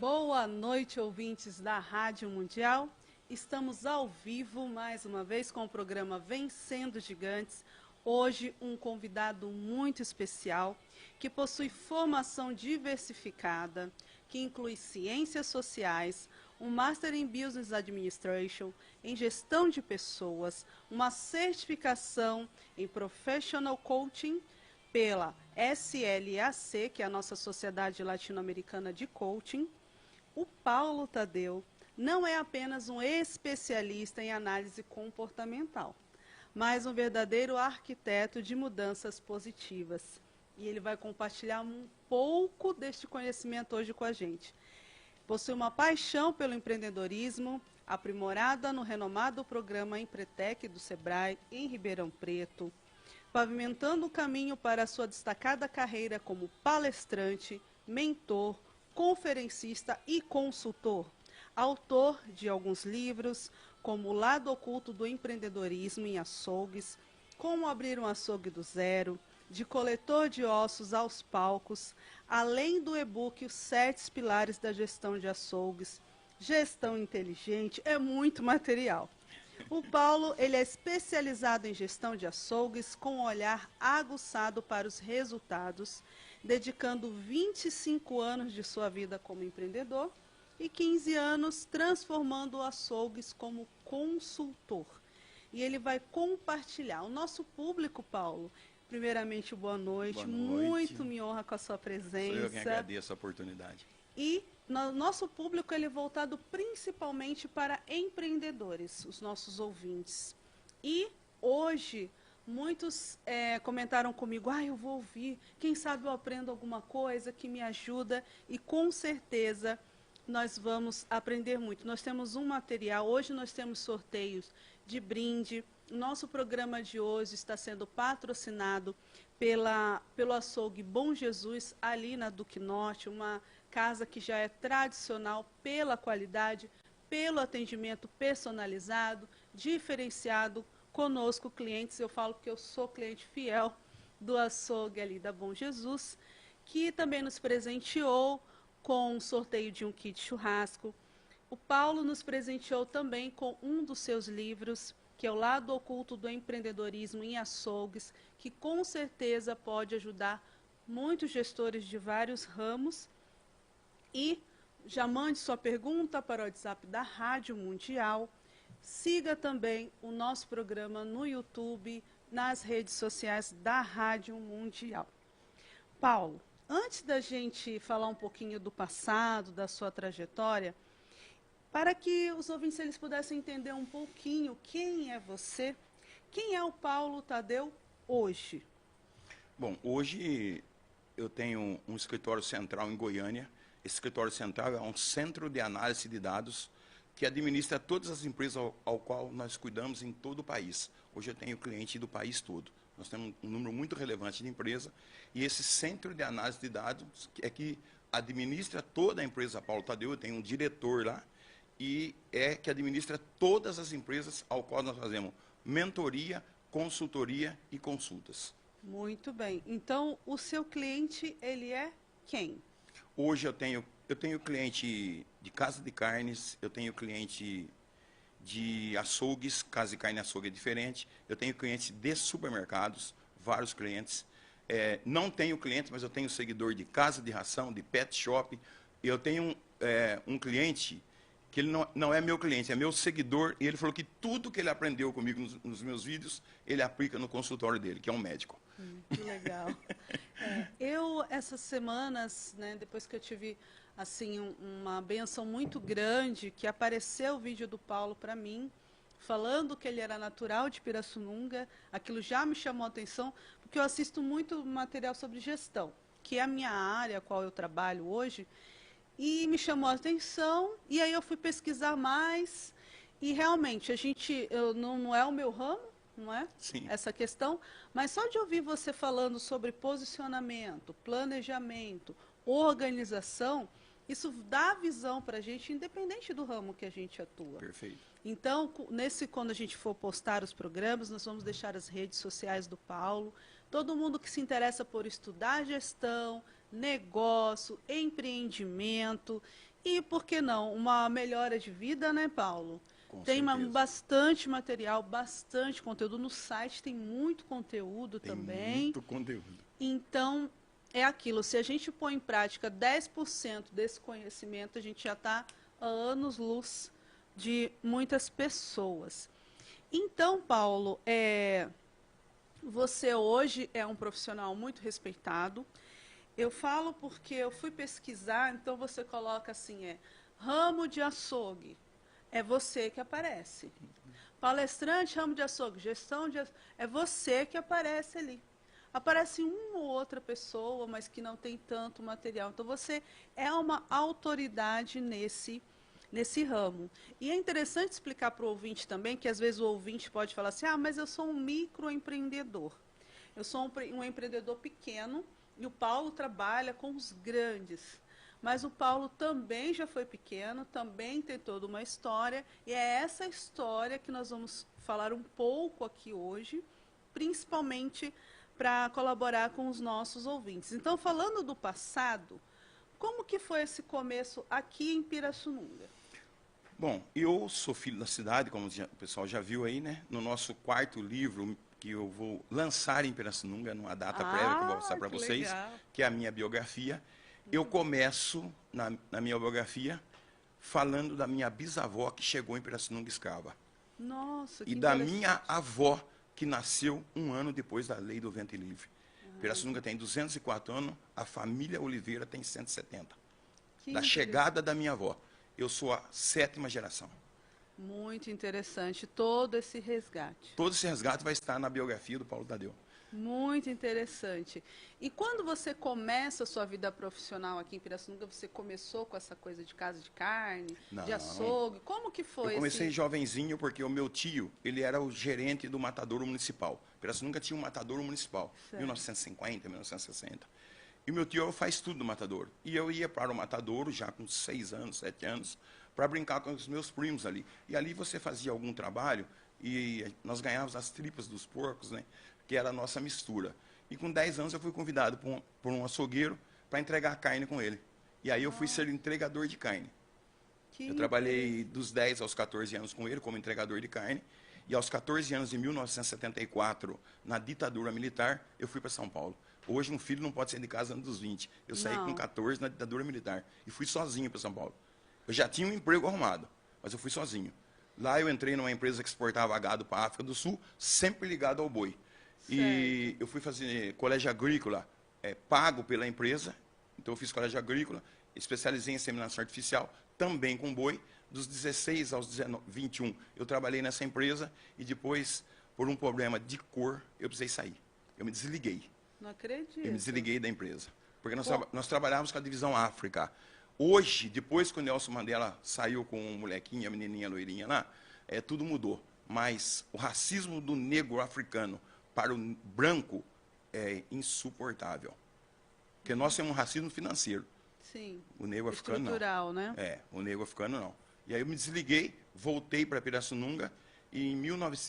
Boa noite, ouvintes da Rádio Mundial. Estamos ao vivo, mais uma vez, com o programa Vencendo Gigantes. Hoje, um convidado muito especial, que possui formação diversificada, que inclui ciências sociais, um Master in Business Administration, em gestão de pessoas, uma certificação em Professional Coaching pela SLAC, que é a nossa Sociedade Latino-Americana de Coaching. O Paulo Tadeu não é apenas um especialista em análise comportamental, mas um verdadeiro arquiteto de mudanças positivas. E ele vai compartilhar um pouco deste conhecimento hoje com a gente. Possui uma paixão pelo empreendedorismo, aprimorada no renomado programa Empretec do Sebrae, em Ribeirão Preto, pavimentando o caminho para a sua destacada carreira como palestrante, mentor, conferencista e consultor. Autor de alguns livros, como O Lado Oculto do Empreendedorismo em Açougues, Como Abrir um Açougue do Zero, De Coletor de Ossos aos Palcos, além do e-book Os 7 Pilares da Gestão de Açougues, Gestão Inteligente, é muito material. O Paulo, ele é especializado em gestão de açougues com um olhar aguçado para os resultados, dedicando 25 anos de sua vida como empreendedor e 15 anos transformando açougues como consultor. E ele vai compartilhar. O nosso público, Paulo, primeiramente, boa noite. Boa noite. Muito me honra com a sua presença. Sou eu quem agradeço a oportunidade. E nosso público ele é voltado principalmente para empreendedores, os nossos ouvintes. E hoje, muitos comentaram comigo, eu vou ouvir, quem sabe eu aprendo alguma coisa que me ajuda, e com certeza nós vamos aprender muito. Nós temos um material, hoje nós temos sorteios de brinde. Nosso programa de hoje está sendo patrocinado pelo açougue Bom Jesus, ali na Duque Norte, uma casa que já é tradicional pela qualidade, pelo atendimento personalizado, diferenciado conosco, clientes. Eu falo que eu sou cliente fiel do açougue ali da Bom Jesus, que também nos presenteou com um sorteio de um kit churrasco. O Paulo nos presenteou também com um dos seus livros, que é O Lado Oculto do Empreendedorismo em Açougues, que com certeza pode ajudar muitos gestores de vários ramos. E já mande sua pergunta para o WhatsApp da Rádio Mundial. Siga também o nosso programa no YouTube, nas redes sociais da Rádio Mundial. Paulo, antes da gente falar um pouquinho do passado, da sua trajetória, para que os ouvintes eles pudessem entender um pouquinho quem é você, quem é o Paulo Tadeu hoje? Bom, hoje eu tenho um escritório central em Goiânia. Esse escritório central é um centro de análise de dados que administra todas as empresas ao qual nós cuidamos em todo o país. Hoje eu tenho cliente do país todo. Nós temos um número muito relevante de empresas e esse centro de análise de dados é que administra toda a empresa Paulo Tadeu. Eu tenho um diretor lá e é que administra todas as empresas ao qual nós fazemos mentoria, consultoria e consultas. Muito bem. Então, o seu cliente, ele é quem? Hoje eu tenho cliente de casa de carnes, eu tenho cliente de açougues, casa de carne e açougue é diferente, eu tenho cliente de supermercados, vários clientes. Não tenho cliente, mas eu tenho seguidor de casa de ração, de pet shop. Eu tenho um cliente que ele não é meu cliente, é meu seguidor, e ele falou que tudo que ele aprendeu comigo nos meus vídeos, ele aplica no consultório dele, que é um médico. Que legal. Eu, essas semanas, né, depois que eu tive assim, uma benção muito grande, que apareceu o vídeo do Paulo para mim, falando que ele era natural de Pirassununga, aquilo já me chamou a atenção, porque eu assisto muito material sobre gestão, que é a minha área, a qual eu trabalho hoje, e me chamou a atenção, e aí eu fui pesquisar mais, e realmente, não é o meu ramo, não é? Sim. Essa questão, mas só de ouvir você falando sobre posicionamento, planejamento, organização, isso dá visão para a gente, independente do ramo que a gente atua. Perfeito. Então, quando a gente for postar os programas, nós vamos deixar as redes sociais do Paulo. Todo mundo que se interessa por estudar gestão, negócio, empreendimento, E, por que não, uma melhora de vida, né, Paulo? Com Tem certeza. bastante material, bastante conteúdo. No site tem muito conteúdo Tem também. muito conteúdo. Então, é aquilo. Se a gente põe em prática 10% desse conhecimento, a gente já está a anos-luz de muitas pessoas. Então, Paulo, você hoje é um profissional muito respeitado. Eu falo porque eu fui pesquisar, então você coloca assim, ramo de açougue. É você que aparece. Palestrante, ramo de açougue, gestão de açougue, é você que aparece ali. Aparece uma ou outra pessoa, mas que não tem tanto material. Então, você é uma autoridade nesse ramo. E é interessante explicar para o ouvinte também, que às vezes o ouvinte pode falar assim, mas eu sou um microempreendedor. Eu sou um empreendedor pequeno e o Paulo trabalha com os grandes. Mas o Paulo também já foi pequeno, também tem toda uma história, e é essa história que nós vamos falar um pouco aqui hoje, principalmente para colaborar com os nossos ouvintes. Então, falando do passado, como que foi esse começo aqui em Pirassununga? Bom, eu sou filho da cidade, como o pessoal já viu aí, né? No nosso quarto livro, que eu vou lançar em Pirassununga, numa data prévia que eu vou mostrar para vocês, legal. que é a minha biografia. Eu começo, na minha biografia, falando da minha bisavó que chegou em Pirassununga escrava. Nossa, que E da interessante. minha avó, que nasceu um ano depois da Lei do Ventre Livre. Pirassununga tem 204 anos, a família Oliveira tem 170. Que Da chegada da minha avó. Eu sou a 7ª geração. Muito interessante todo esse resgate. Todo esse resgate vai estar na biografia do Paulo Tadeu. Muito interessante. E quando você começa a sua vida profissional aqui em Pirassununga, você começou com essa coisa de casa de carne, Não. de açougue? Como que foi Eu comecei esse... jovenzinho porque o meu tio, ele era o gerente do matadouro municipal. Pirassununga tinha um matadouro municipal, Certo. 1950, 1960. E o meu tio faz tudo do matadouro. E eu ia para o matadouro já com 6 anos, 7 anos, para brincar com os meus primos ali. E ali você fazia algum trabalho e nós ganhávamos as tripas dos porcos, né? Que era a nossa mistura. E com 10 anos eu fui convidado por um açougueiro para entregar carne com ele. E aí eu fui ser entregador de carne. Que Eu trabalhei dos 10 aos 14 anos com ele como entregador de carne. E aos 14 anos, em 1974, na ditadura militar, eu fui para São Paulo. Hoje um filho não pode sair de casa antes dos 20. Eu saí Não. com 14 na ditadura militar e fui sozinho para São Paulo. Eu já tinha um emprego arrumado, mas eu fui sozinho. Lá eu entrei numa empresa que exportava gado para a África do Sul, sempre ligado ao boi. E eu fui fazer colégio agrícola, pago pela empresa. Então eu fiz colégio agrícola, especializei em inseminação artificial, também com boi. Dos 16 aos 21, eu trabalhei nessa empresa e depois, por um problema de cor, eu precisei sair. Eu me desliguei. Não acredito. Eu me desliguei da empresa. Porque Bom. nós trabalhávamos com a divisão África. Hoje, depois que o Nelson Mandela saiu com o molequinho, a menininha loirinha lá, tudo mudou. Mas o racismo do negro africano para o branco é insuportável. Porque nós temos um racismo financeiro. Sim. O negro africano não. Estrutural, né? O negro africano não. E aí eu me desliguei, voltei para Pirassununga e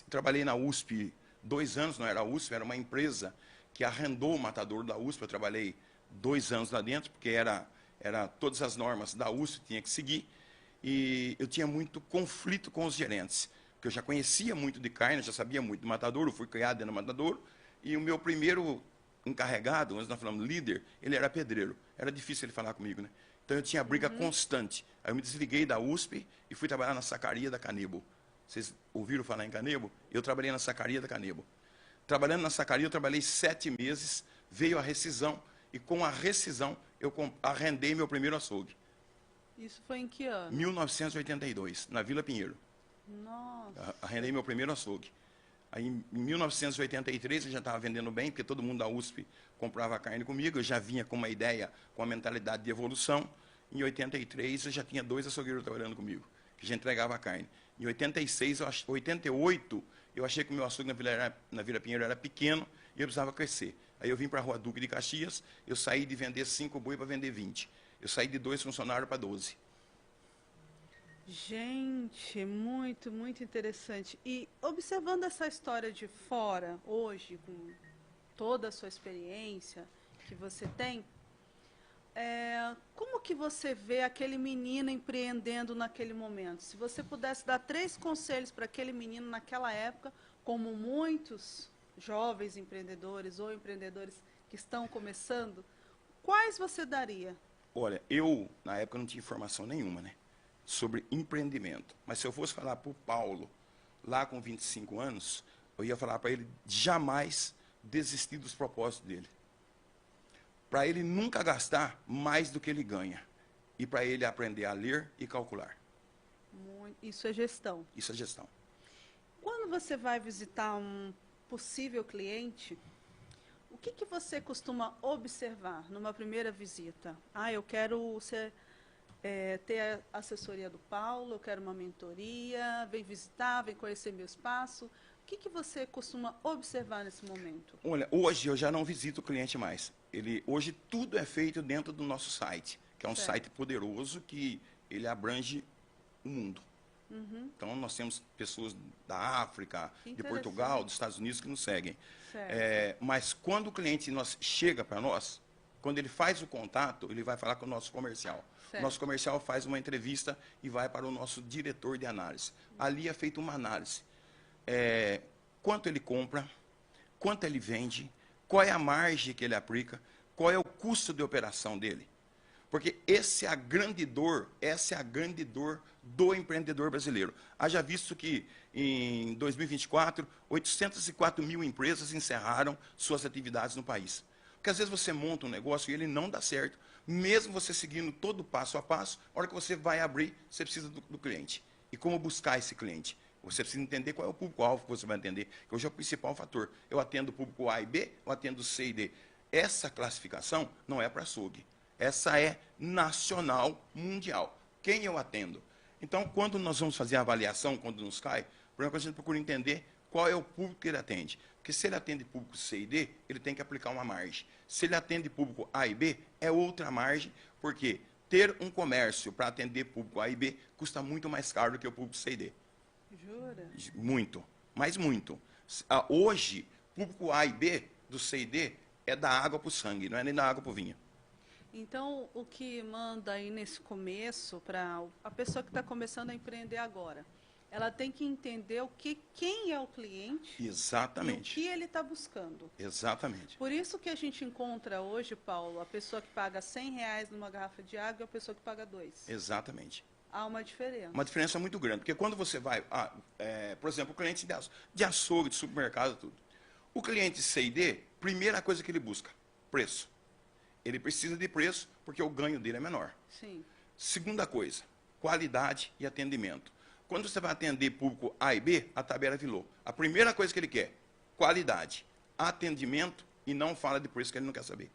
trabalhei na USP 2 anos, não era a USP, era uma empresa que arrendou o matador da USP. Eu trabalhei 2 anos lá dentro, porque era todas as normas da USP tinha que seguir. E eu tinha muito conflito com os gerentes, porque eu já conhecia muito de carne, já sabia muito do matadouro, fui criado dentro do matadouro. E o meu primeiro encarregado, nós falamos líder, ele era pedreiro. Era difícil ele falar comigo, né? Então eu tinha briga constante. Aí eu me desliguei da USP e fui trabalhar na sacaria da Canebo. Vocês ouviram falar em Canebo? Eu trabalhei na sacaria da Canebo. Trabalhando na sacaria, eu trabalhei 7 meses, veio a rescisão, e com a rescisão, eu arrendei meu primeiro açougue. Isso foi em que ano? 1982, na Vila Pinheiro. Nossa. Arrendei meu primeiro açougue. Aí, em 1983, eu já estava vendendo bem, porque todo mundo da USP comprava carne comigo. Eu já vinha com uma ideia, com uma mentalidade de evolução. Em 83, eu já tinha 2 açougueiros trabalhando comigo, que já entregava a carne. Em 88, eu achei que o meu açougue na Vila Pinheiro era pequeno e eu precisava crescer. Aí eu vim para a Rua Duque de Caxias, eu saí de vender 5 boi para vender 20. Eu saí de 2 funcionários para 12. Gente, muito, muito interessante. E observando essa história de fora, hoje, com toda a sua experiência que você tem, como que você vê aquele menino empreendendo naquele momento? Se você pudesse dar 3 conselhos para aquele menino naquela época, como muitos jovens empreendedores ou empreendedores que estão começando, quais você daria? Olha, eu, na época, não tinha informação nenhuma, né, sobre empreendimento. Mas se eu fosse falar para o Paulo, lá com 25 anos, eu ia falar para ele jamais desistir dos propósitos dele. Para ele nunca gastar mais do que ele ganha. E para ele aprender a ler e calcular. Isso é gestão. Isso é gestão. Quando você vai visitar um possível cliente, o que você costuma observar numa primeira visita? Eu quero ter a assessoria do Paulo, eu quero uma mentoria, vem visitar, vem conhecer meu espaço. O que você costuma observar nesse momento? Olha, hoje eu já não visito o cliente mais. Hoje tudo é feito dentro do nosso site, que é um site poderoso que ele abrange o mundo. Uhum. Então, nós temos pessoas da África, de Portugal, dos Estados Unidos que nos seguem. Mas quando o cliente chega para nós, quando ele faz o contato, ele vai falar com o nosso comercial. O nosso comercial faz uma entrevista e vai para o nosso diretor de análise. Ali é feita uma análise. Quanto ele compra, quanto ele vende, qual é a margem que ele aplica, qual é o custo de operação dele. Porque essa é a grande dor do empreendedor brasileiro. Haja visto que, em 2024, 804 mil empresas encerraram suas atividades no país. Porque, às vezes, você monta um negócio e ele não dá certo. Mesmo você seguindo todo passo a passo, a hora que você vai abrir, você precisa do cliente. E como buscar esse cliente? Você precisa entender qual é o público-alvo que você vai atender, que hoje é o principal fator. Eu atendo o público A e B, eu atendo C e D. Essa classificação não é para açougue. Essa é nacional, mundial. Quem eu atendo? Então, quando nós vamos fazer a avaliação, quando nos cai, primeiro a gente procura entender qual é o público que ele atende. Porque se ele atende público C e D, ele tem que aplicar uma margem. Se ele atende público A e B, é outra margem, porque ter um comércio para atender público A e B custa muito mais caro do que o público C e D. Jura? Muito, mas muito. Hoje, público A e B do C e D é da água para o sangue, não é nem da água para o vinho. Então, o que manda aí nesse começo, para a pessoa que está começando a empreender agora, ela tem que entender quem é o cliente. Exatamente. E o que ele está buscando. Exatamente. Por isso que a gente encontra hoje, Paulo, a pessoa que paga R$100 numa garrafa de água e a pessoa que paga 2. Exatamente. Há uma diferença. Uma diferença muito grande. Porque quando você vai, por exemplo, o cliente de açougue, de supermercado, tudo. O cliente C e D, primeira coisa que ele busca, preço. Ele precisa de preço porque o ganho dele é menor. Sim. Segunda coisa, qualidade e atendimento. Quando você vai atender público A e B, a tabela virou. A primeira coisa que ele quer, qualidade, atendimento, e não fala de preço que ele não quer saber.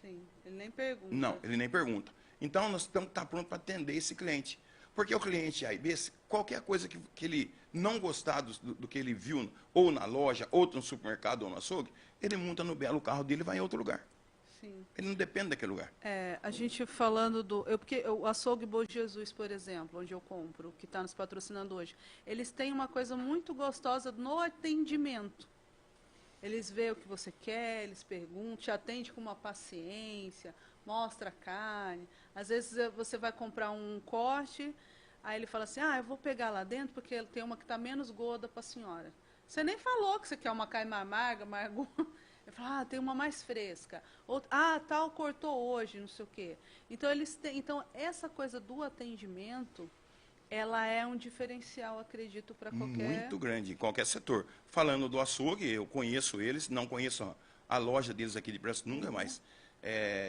Sim, ele nem pergunta. Não, ele nem pergunta. Então, nós temos que estar prontos para atender esse cliente. Porque o cliente A e B, qualquer coisa que ele não gostar do que ele viu, ou na loja, ou no supermercado, ou no açougue, ele monta no belo carro dele e vai em outro lugar. Sim. Ele não depende daquele lugar. A gente falando porque o Açougue Bom Jesus, por exemplo, onde eu compro, que está nos patrocinando hoje, eles têm uma coisa muito gostosa no atendimento. Eles veem o que você quer, eles perguntam, te atende com uma paciência, mostra a carne. Às vezes você vai comprar um corte, aí ele fala assim, eu vou pegar lá dentro porque tem uma que está menos gorda para a senhora. Você nem falou que você quer uma carne mais amarga, mais gorda. Ele fala, tem uma mais fresca. Outra, tal cortou hoje, não sei o quê. Então, essa coisa do atendimento, ela é um diferencial, acredito, para qualquer... Muito grande, em qualquer setor. Falando do açougue, eu conheço eles, não conheço a loja deles aqui de Preço nunca mais.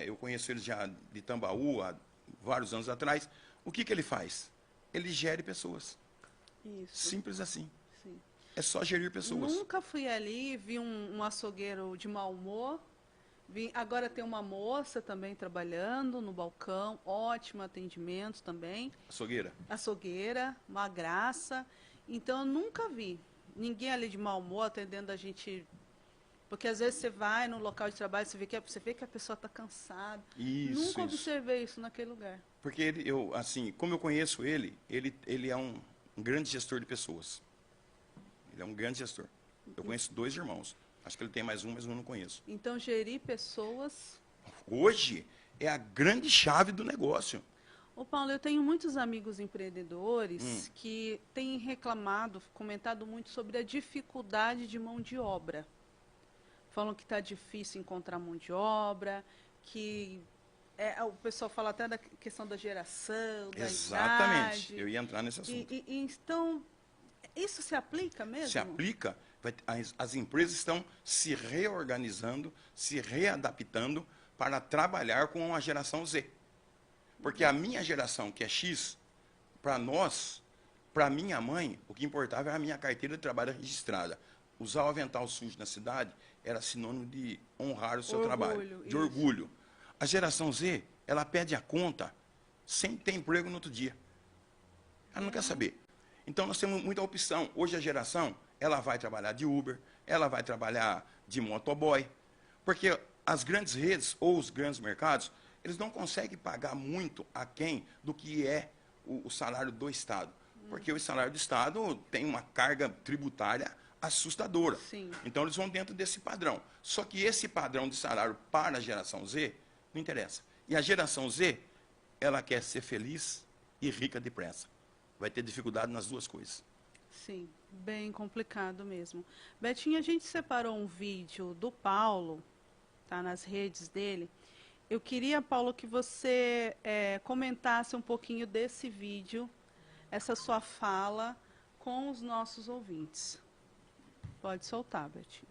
Eu conheço eles já de Tambaú, há vários anos atrás. O que ele faz? Ele gere pessoas. Isso. Simples assim. Sim. É só gerir pessoas. Nunca fui ali, vi um açougueiro de mau humor. Agora tem uma moça também trabalhando no balcão, ótimo atendimento também. Açougueira? Açougueira, uma graça. Então, eu nunca vi ninguém ali de mau humor atendendo a gente. Porque às vezes você vai no local de trabalho, você vê que a pessoa está cansada. Nunca observei isso naquele lugar. Porque como eu conheço ele é um grande gestor de pessoas. Ele é um grande gestor. Eu conheço 2 irmãos. Acho que ele tem mais um, mas eu não conheço. Então, gerir pessoas... Hoje, é a grande chave do negócio. Ô Paulo, eu tenho muitos amigos empreendedores que têm reclamado, comentado muito sobre a dificuldade de mão de obra. Falam que está difícil encontrar mão de obra, que o pessoal fala até da questão da geração, da Exatamente, idade. eu ia entrar nesse assunto. Então, isso se aplica mesmo? Se aplica, as empresas estão se reorganizando, se readaptando para trabalhar com a geração Z. Porque a minha geração, que é X, para nós, para minha mãe, o que importava era a minha carteira de trabalho registrada. Usar o avental sujo na cidade era sinônimo de honrar o seu trabalho, de orgulho. A geração Z, ela pede a conta sem ter emprego no outro dia. Ela não quer saber. Então, nós temos muita opção. Hoje, a geração, ela vai trabalhar de Uber, ela vai trabalhar de motoboy, porque as grandes redes ou os grandes mercados, eles não conseguem pagar muito aquém do que é o salário do Estado. Porque o salário do Estado tem uma carga tributária assustadora. Sim. Então, eles vão dentro desse padrão. Só que esse padrão de salário para a geração Z não interessa. E a geração Z, ela quer ser feliz e rica depressa. Vai ter dificuldade nas duas coisas. Sim, bem complicado mesmo. Betinho, a gente separou um vídeo do Paulo, tá nas redes dele. Eu queria, Paulo, que você comentasse um pouquinho desse vídeo, essa sua fala com os nossos ouvintes. Pode soltar, Betinho.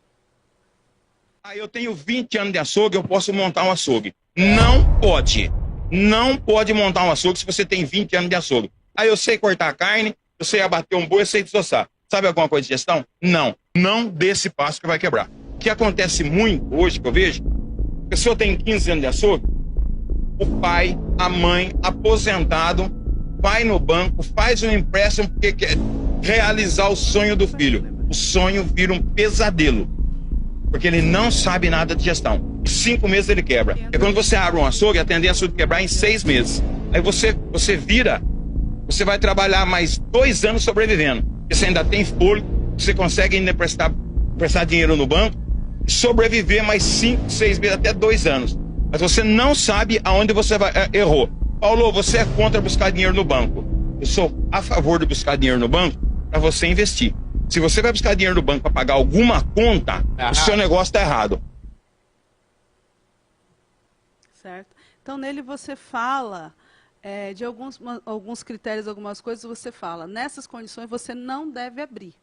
Eu tenho 20 anos de açougue, eu posso montar um açougue. Não pode. Não pode montar um açougue se você tem 20 anos de açougue. Eu sei cortar a carne, eu sei abater um boi, eu sei desossar. Sabe alguma coisa de gestão? Não. Não dê esse passo que vai quebrar. O que acontece muito hoje, que eu vejo, a pessoa tem 15 anos de açougue, o pai, a mãe, aposentado, vai no banco, faz um empréstimo porque quer realizar o sonho do filho. O sonho vira um pesadelo, porque ele não sabe nada de gestão. Em 5 meses ele quebra. É quando você abre um açougue, a tendência é de quebrar em 6 meses. Aí você vira, você vai trabalhar mais 2 anos sobrevivendo. Você ainda tem fôlego, você consegue ainda prestar dinheiro no banco, sobreviver mais 5, 6 meses, até 2 anos. Mas você não sabe aonde você errou. Paulo, você é contra buscar dinheiro no banco. Eu sou a favor de buscar dinheiro no banco para você investir. Se você vai buscar dinheiro no banco para pagar alguma conta, o seu negócio está errado. Certo. Então, nele você fala de alguns critérios, algumas coisas, você fala, nessas condições você não deve abrir.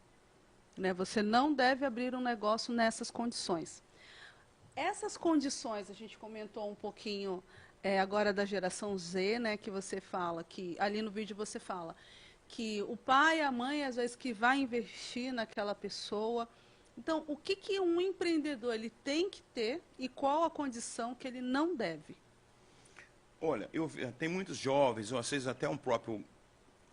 Né? Você não deve abrir um negócio nessas condições. Essas condições, a gente comentou um pouquinho agora da geração Z, né, que você fala, que ali no vídeo você fala, que o pai, a mãe, às vezes, que vai investir naquela pessoa. Então, o que um empreendedor ele tem que ter e qual a condição que ele não deve? Olha, tem muitos jovens, ou às vezes até um próprio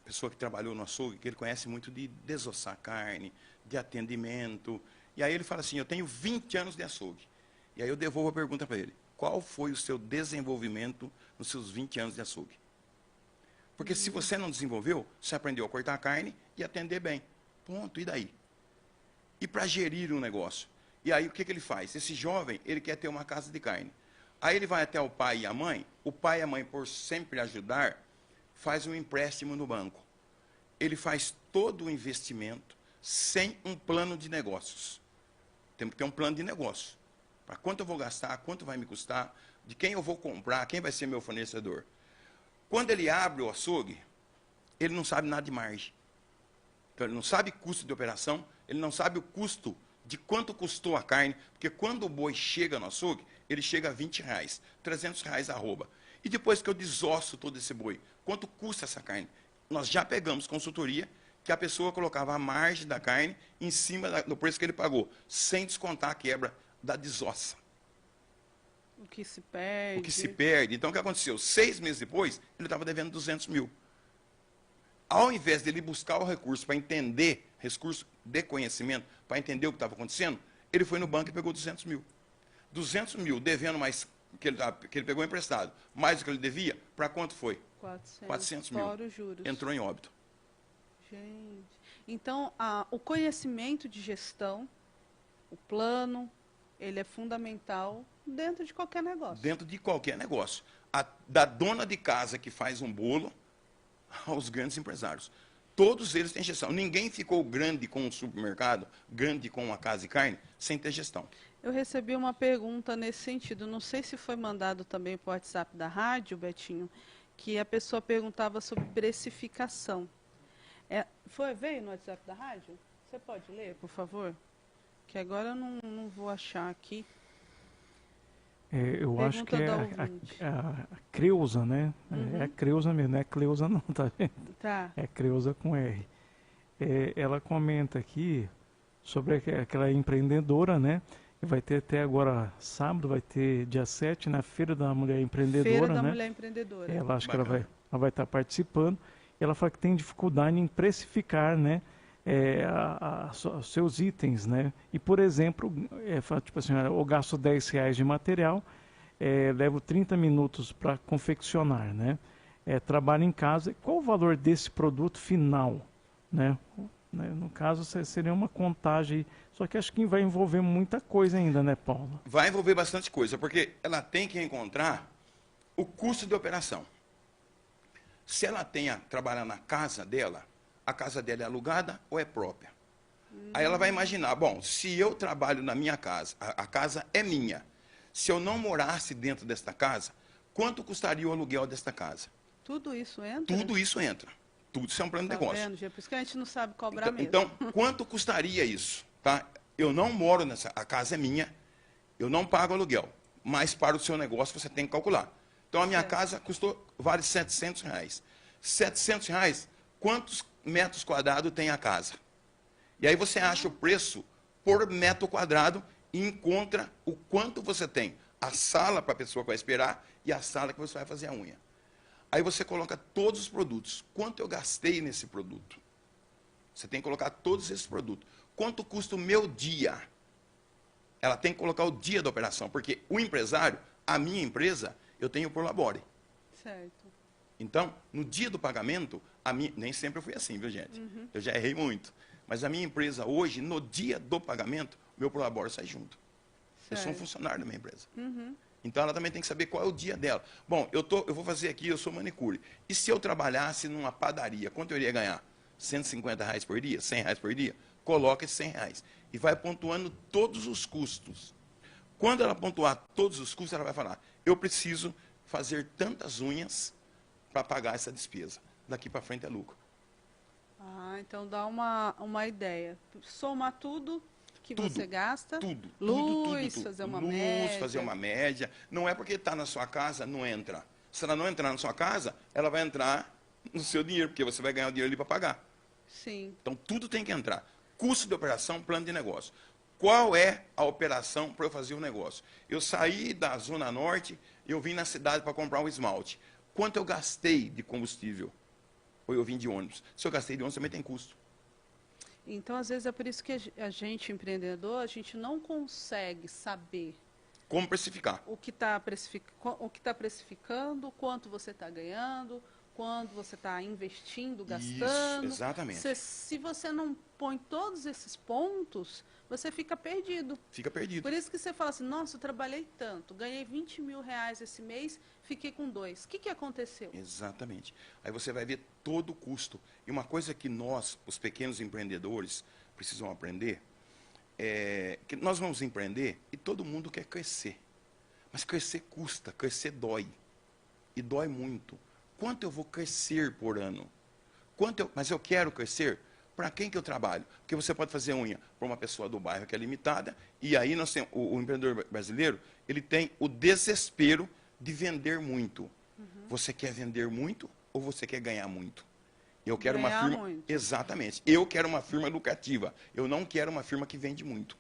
pessoa que trabalhou no açougue, que ele conhece muito de desossar carne, de atendimento. E aí ele fala assim, eu tenho 20 anos de açougue. E aí eu devolvo a pergunta para ele, qual foi o seu desenvolvimento nos seus 20 anos de açougue? Porque se você não desenvolveu, você aprendeu a cortar a carne e atender bem. Ponto, e daí? E para gerir um negócio? E aí o que ele faz? Esse jovem, ele quer ter uma casa de carne. Aí ele vai até o pai e a mãe , por sempre ajudar, faz um empréstimo no banco. Ele faz todo o investimento sem um plano de negócios. Temos que ter um plano de negócio. Para quanto eu vou gastar, quanto vai me custar, de quem eu vou comprar, quem vai ser meu fornecedor. Quando ele abre o açougue, ele não sabe nada de margem. Então, ele não sabe custo de operação, ele não sabe o custo de quanto custou a carne, porque quando o boi chega no açougue, ele chega a R$20, R$300 arroba. E depois que eu desosso todo esse boi, quanto custa essa carne? Nós já pegamos consultoria que a pessoa colocava a margem da carne em cima do preço que ele pagou, sem descontar a quebra da desossa. O que se perde. O que se perde. Então, o que aconteceu? 6 meses depois, ele estava devendo 200 mil. Ao invés dele buscar o recurso para entender, recurso de conhecimento, para entender o que estava acontecendo, ele foi no banco e pegou 200 mil. 200 mil, devendo mais, que ele pegou emprestado, mais do que ele devia, para quanto foi? 400 mil. Fora os juros. Entrou em óbito. Gente. Então, o conhecimento de gestão, o plano, ele é fundamental dentro de qualquer negócio. Dentro de qualquer negócio. Da dona de casa que faz um bolo aos grandes empresários. Todos eles têm gestão. Ninguém ficou grande com um supermercado, grande com uma casa de carne, sem ter gestão. Eu recebi uma pergunta nesse sentido. Não sei se foi mandado também para o WhatsApp da rádio, Betinho, que a pessoa perguntava sobre precificação. Veio no WhatsApp da rádio? Você pode ler, por favor? Que agora eu não vou achar aqui. Eu acho que é a Creuza, né? Uhum. É a Creuza mesmo, não é Cleusa não, tá vendo? Tá. É Creuza com R. Ela comenta aqui sobre aquela empreendedora, né? Vai ter até agora, sábado, vai ter dia 7, na Feira da Mulher Empreendedora, Feira da né? Mulher Empreendedora. Ela acho que Bacana. ela vai estar participando. E ela fala que tem dificuldade em precificar, né? Os seus itens, né? E, por exemplo, tipo assim, eu gasto R$10 de material, levo 30 minutos para confeccionar, né? Trabalho em casa. Qual o valor desse produto final, né? No caso, seria uma contagem, só que acho que vai envolver muita coisa ainda, né, Paulo? Vai envolver bastante coisa, porque ela tem que encontrar o custo de operação. Se ela tem a trabalhar na casa dela, a casa dela é alugada ou é própria? Aí ela vai imaginar, bom, se eu trabalho na minha casa, a casa é minha. Se eu não morasse dentro desta casa, quanto custaria o aluguel desta casa? Tudo isso entra? Tudo isso entra. Tudo isso é um plano de negócio. Vendo, Gê? Por isso que a gente não sabe cobrar mesmo. Então, quanto custaria isso? Tá? Eu não moro nessa, a casa é minha, eu não pago aluguel, mas para o seu negócio você tem que calcular. Então, a minha casa vale R$700. R$700, quantos metros quadrados tem a casa? E aí você acha o preço por metro quadrado e encontra o quanto você tem. A sala para a pessoa que vai esperar e a sala que você vai fazer a unha. Aí você coloca todos os produtos. Quanto eu gastei nesse produto? Você tem que colocar todos esses produtos. Quanto custa o meu dia? Ela tem que colocar o dia da operação, porque o empresário, a minha empresa, eu tenho por labore. Certo. Então, no dia do pagamento, nem sempre eu fui assim, viu, gente? Uhum. Eu já errei muito. Mas a minha empresa hoje, no dia do pagamento, meu por labore sai junto. Certo. Eu sou um funcionário da minha empresa. Uhum. Então, ela também tem que saber qual é o dia dela. Bom, eu vou fazer aqui, eu sou manicure. E se eu trabalhasse numa padaria, quanto eu iria ganhar? R$150 por dia? R$100 por dia? Coloca esses R$100. E vai pontuando todos os custos. Quando ela pontuar todos os custos, ela vai falar, eu preciso fazer tantas unhas para pagar essa despesa. Daqui para frente é lucro. Então dá uma ideia. Somar tudo que você gasta. Tudo. Luz, tudo. fazer uma Luz, média. fazer uma média. Não é porque está na sua casa, não entra. Se ela não entrar na sua casa, ela vai entrar no seu dinheiro, porque você vai ganhar o dinheiro ali para pagar. Sim. Então, tudo tem que entrar. Custo de operação, plano de negócio. Qual é a operação para eu fazer o negócio? Eu saí da Zona Norte, eu vim na cidade para comprar um esmalte. Quanto eu gastei de combustível? Ou eu vim de ônibus? Se eu gastei de ônibus, também tem custo. Então, às vezes, é por isso que a gente, empreendedor, a gente não consegue saber Como precificar? o que está precificando, quanto você está ganhando, quando você está investindo, gastando. Isso, exatamente. Se você não põe todos esses pontos, você fica perdido. Fica perdido. Por isso que você fala assim, nossa, eu trabalhei tanto, ganhei R$20 mil esse mês, fiquei com 2. O que aconteceu? Exatamente. Aí você vai ver todo o custo. E uma coisa que nós, os pequenos empreendedores, precisam aprender, é que nós vamos empreender e todo mundo quer crescer. Mas crescer custa, crescer dói. E dói muito. Quanto eu vou crescer por ano? Mas eu quero crescer? Para quem que eu trabalho? Porque você pode fazer unha para uma pessoa do bairro que é limitada, e aí nós temos, o empreendedor brasileiro, ele tem o desespero de vender muito. Uhum. Você quer vender muito ou você quer ganhar muito? Eu quero ganhar uma firma. Muito. Exatamente. Eu quero uma firma lucrativa. Eu não quero uma firma que vende muito.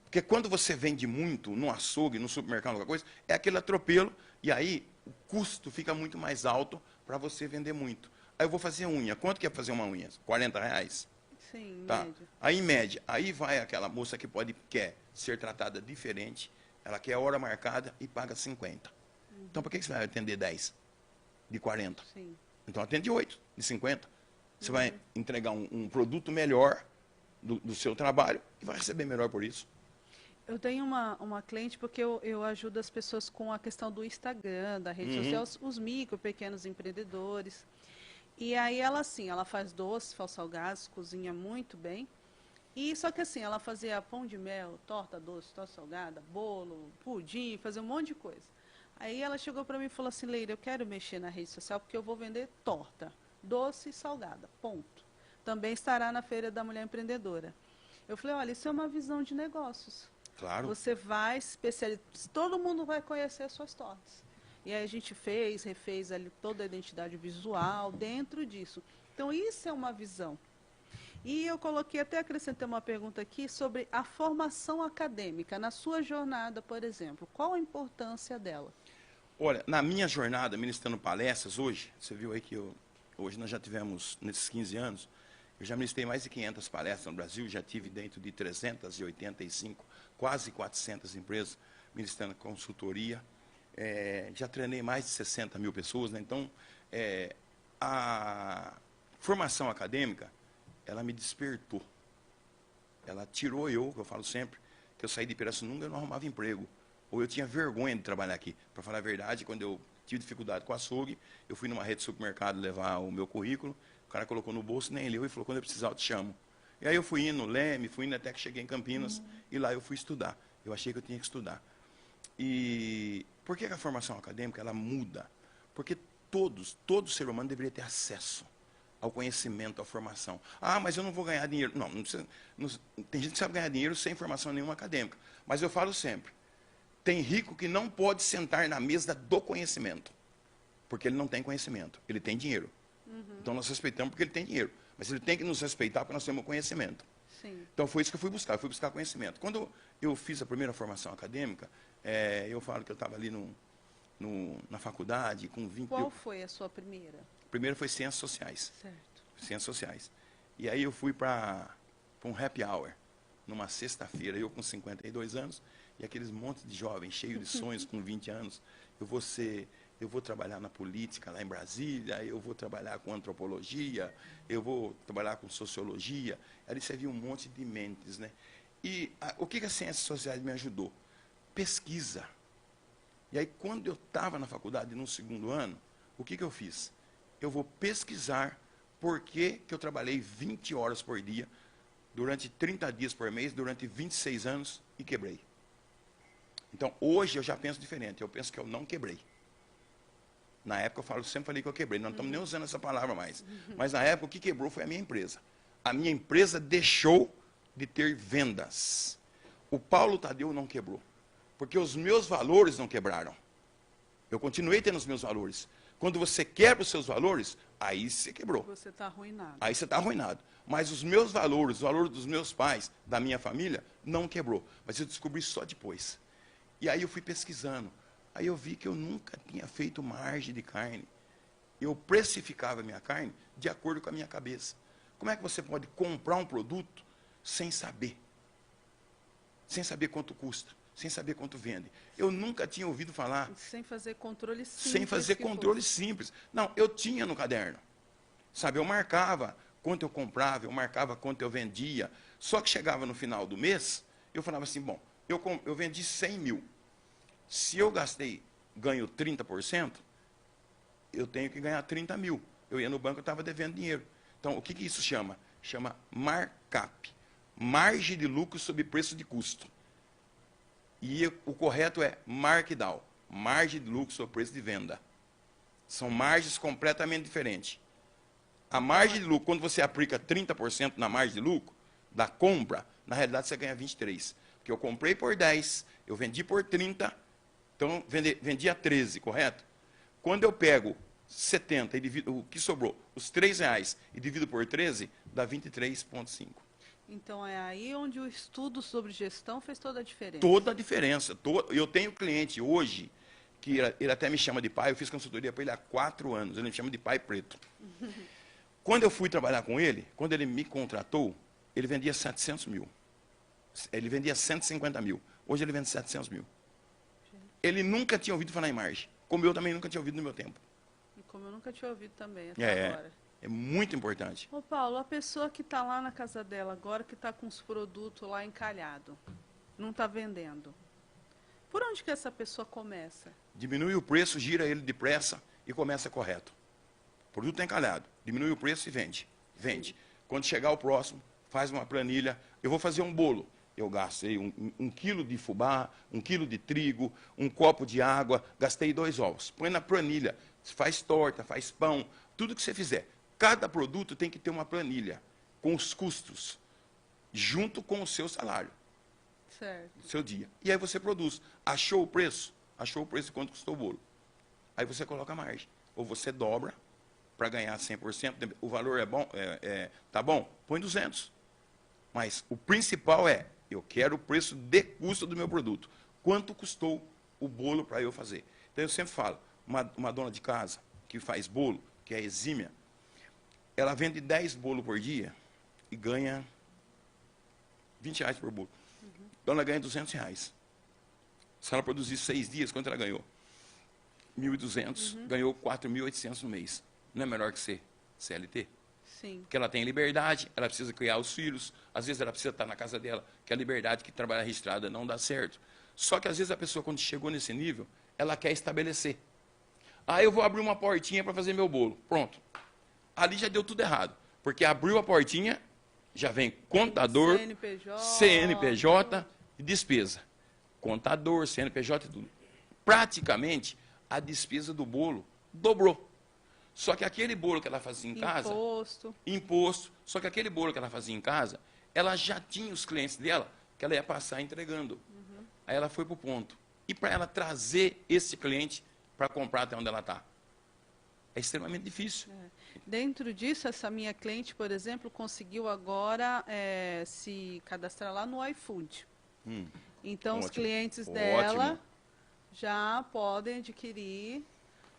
Porque quando você vende muito no açougue, no supermercado, qualquer coisa, é aquele atropelo, e aí o custo fica muito mais alto para você vender muito. Aí eu vou fazer unha. Quanto que é fazer uma unha? R$40? Sim, em tá? média. Aí, em média. Aí vai aquela moça que quer ser tratada diferente, ela quer a hora marcada e paga 50. Uhum. Então, por que você vai atender 10? De 40? Sim. Então, atende 8, de 50. Você vai entregar um produto melhor do seu trabalho e vai receber melhor por isso. Eu tenho uma cliente porque eu ajudo as pessoas com a questão do Instagram, da rede social, os micro, pequenos empreendedores. E aí ela, assim, ela faz doces, faz salgados, cozinha muito bem. E só que assim, ela fazia pão de mel, torta doce, torta salgada, bolo, pudim, fazia um monte de coisa. Aí ela chegou para mim e falou assim, Leila, eu quero mexer na rede social porque eu vou vender torta, doce e salgada, ponto. Também estará na Feira da Mulher Empreendedora. Eu falei, olha, isso é uma visão de negócios. Claro. Você vai especializar, todo mundo vai conhecer as suas tortas. E aí a gente refez ali toda a identidade visual dentro disso. Então isso é uma visão. E eu coloquei, até acrescentei uma pergunta aqui sobre a formação acadêmica. Na sua jornada, por exemplo, qual a importância dela? Olha, na minha jornada, ministrando palestras hoje, você viu aí que hoje nós já tivemos, nesses 15 anos, eu já ministrei mais de 500 palestras no Brasil, já tive dentro de 385, quase 400 empresas, ministrando consultoria. Já treinei mais de 60 mil pessoas, né? Então, a formação acadêmica, ela me despertou. Ela tirou que eu falo sempre, que eu saí de Pirassununga, eu não arrumava emprego. Ou eu tinha vergonha de trabalhar aqui. Para falar a verdade, quando eu tive dificuldade com açougue, eu fui numa rede de supermercado levar o meu currículo, o cara colocou no bolso, nem leu, e falou, quando eu precisar eu te chamo. E aí eu fui indo no Leme, fui indo até que cheguei em Campinas, e lá eu fui estudar. Eu achei que eu tinha que estudar. E por que a formação acadêmica ela muda? Porque todo ser humano deveria ter acesso ao conhecimento, à formação. Ah, mas eu não vou ganhar dinheiro. Não, tem gente que sabe ganhar dinheiro sem formação nenhuma acadêmica. Mas eu falo sempre, tem rico que não pode sentar na mesa do conhecimento, porque ele não tem conhecimento, ele tem dinheiro. Então nós respeitamos porque ele tem dinheiro, mas ele tem que nos respeitar porque nós temos conhecimento. Sim. Então foi isso que eu fui buscar conhecimento. Quando eu fiz a primeira formação acadêmica, eu falo que eu estava ali na faculdade com 20... Qual foi a sua primeira? A primeira foi Ciências Sociais. Certo. Ciências Sociais. E aí eu fui para um happy hour, numa sexta-feira, eu com 52 anos, e aqueles montes de jovens, cheios de sonhos, com 20 anos. Eu vou trabalhar na política lá em Brasília, eu vou trabalhar com antropologia, eu vou trabalhar com sociologia. Ali você viu um monte de mentes, né? E o que a Ciências Sociais me ajudou? Pesquisa. E aí, quando eu estava na faculdade, no segundo ano, o que eu fiz? Eu vou pesquisar por que eu trabalhei 20 horas por dia, durante 30 dias por mês, durante 26 anos, e quebrei. Então, hoje eu já penso diferente, eu penso que eu não quebrei. Na época, eu sempre falei que eu quebrei, não estamos nem usando essa palavra mais. Mas, na época, o que quebrou foi a minha empresa. A minha empresa deixou de ter vendas. O Paulo Tadeu não quebrou, porque os meus valores não quebraram. Eu continuei tendo os meus valores. Quando você quebra os seus valores, aí você quebrou. Você está arruinado. Aí você está arruinado. Mas os meus valores, os valores dos meus pais, da minha família, não quebrou. Mas eu descobri só depois. E aí eu fui pesquisando. Aí eu vi que eu nunca tinha feito margem de carne. Eu precificava a minha carne de acordo com a minha cabeça. Como é que você pode comprar um produto sem saber? Sem saber quanto custa, sem saber quanto vende. Eu nunca tinha ouvido falar. Sem fazer controle simples. Sem fazer controle simples. Não, eu tinha no caderno. Sabe, eu marcava quanto eu comprava, eu marcava quanto eu vendia. Só que chegava no final do mês, eu falava assim, bom, eu vendi 100 mil. Se eu ganho 30%, eu tenho que ganhar 30 mil. Eu ia no banco, eu estava devendo dinheiro. Então, o que isso chama? Chama markup. Margem de lucro sobre preço de custo. E o correto é markdown. Margem de lucro sobre preço de venda. São margens completamente diferentes. A margem de lucro, quando você aplica 30% na margem de lucro da compra, na realidade você ganha 23%. Porque eu comprei por 10, eu vendi por 30, então vendi a 13, correto? Quando eu pego 70 e divido, o que sobrou, os R$3, e divido por 13, dá 23,5. Então é aí onde o estudo sobre gestão fez toda a diferença. Toda a diferença. Eu tenho cliente hoje, que ele até me chama de pai, eu fiz consultoria para ele há 4 anos, ele me chama de pai preto. Quando eu fui trabalhar com ele, quando ele me contratou, ele vendia 700 mil. Ele vendia 150 mil. Hoje ele vende 700 mil. Ele nunca tinha ouvido falar em margem, como eu também nunca tinha ouvido no meu tempo. E como eu nunca tinha ouvido também até agora. É muito importante. Ô Paulo, a pessoa que está lá na casa dela agora, que está com os produtos lá encalhados, não está vendendo. Por onde que essa pessoa começa? Diminui o preço, gira ele depressa e começa correto. O produto está encalhado. Diminui o preço e vende. Vende. Sim. Quando chegar o próximo, faz uma planilha. Eu vou fazer um bolo. Eu gastei um quilo de fubá, 1 quilo de trigo, um copo de água, gastei 2 ovos. Põe na planilha. Faz torta, faz pão, tudo que você fizer. Cada produto tem que ter uma planilha com os custos, junto com o seu salário, Certo. seu dia. E aí você produz. Achou o preço? Achou o preço de quanto custou o bolo. Aí você coloca a margem. Ou você dobra para ganhar 100%. O valor é bom? Tá bom? Põe 200. Mas o principal é, eu quero o preço de custo do meu produto. Quanto custou o bolo para eu fazer? Então eu sempre falo, uma dona de casa que faz bolo, que é exímia, ela vende 10 bolos por dia e ganha R$20 por bolo. Então ela ganha R$200. Se ela produzir 6 dias, quanto ela ganhou? 1.200, ganhou 4.800 no mês. Não é melhor que ser CLT? Sim. Porque ela tem liberdade, ela precisa criar os filhos, às vezes ela precisa estar na casa dela, que a liberdade que trabalhar registrada não dá certo. Só que às vezes a pessoa, quando chegou nesse nível, ela quer estabelecer. Ah, eu vou abrir uma portinha para fazer meu bolo. Pronto. Ali já deu tudo errado. Porque abriu a portinha, já vem contador, CNPJ e despesa. Contador, CNPJ e tudo. Praticamente, a despesa do bolo dobrou. Só que aquele bolo que ela fazia em casa... Imposto. Só que aquele bolo que ela fazia em casa, ela já tinha os clientes dela que ela ia passar entregando. Aí ela foi para o ponto. E para ela trazer esse cliente para comprar até onde ela está? É extremamente difícil. Dentro disso, essa minha cliente, por exemplo, conseguiu agora se cadastrar lá no iFood. Então, Ótimo. os clientes Ótimo. dela já podem adquirir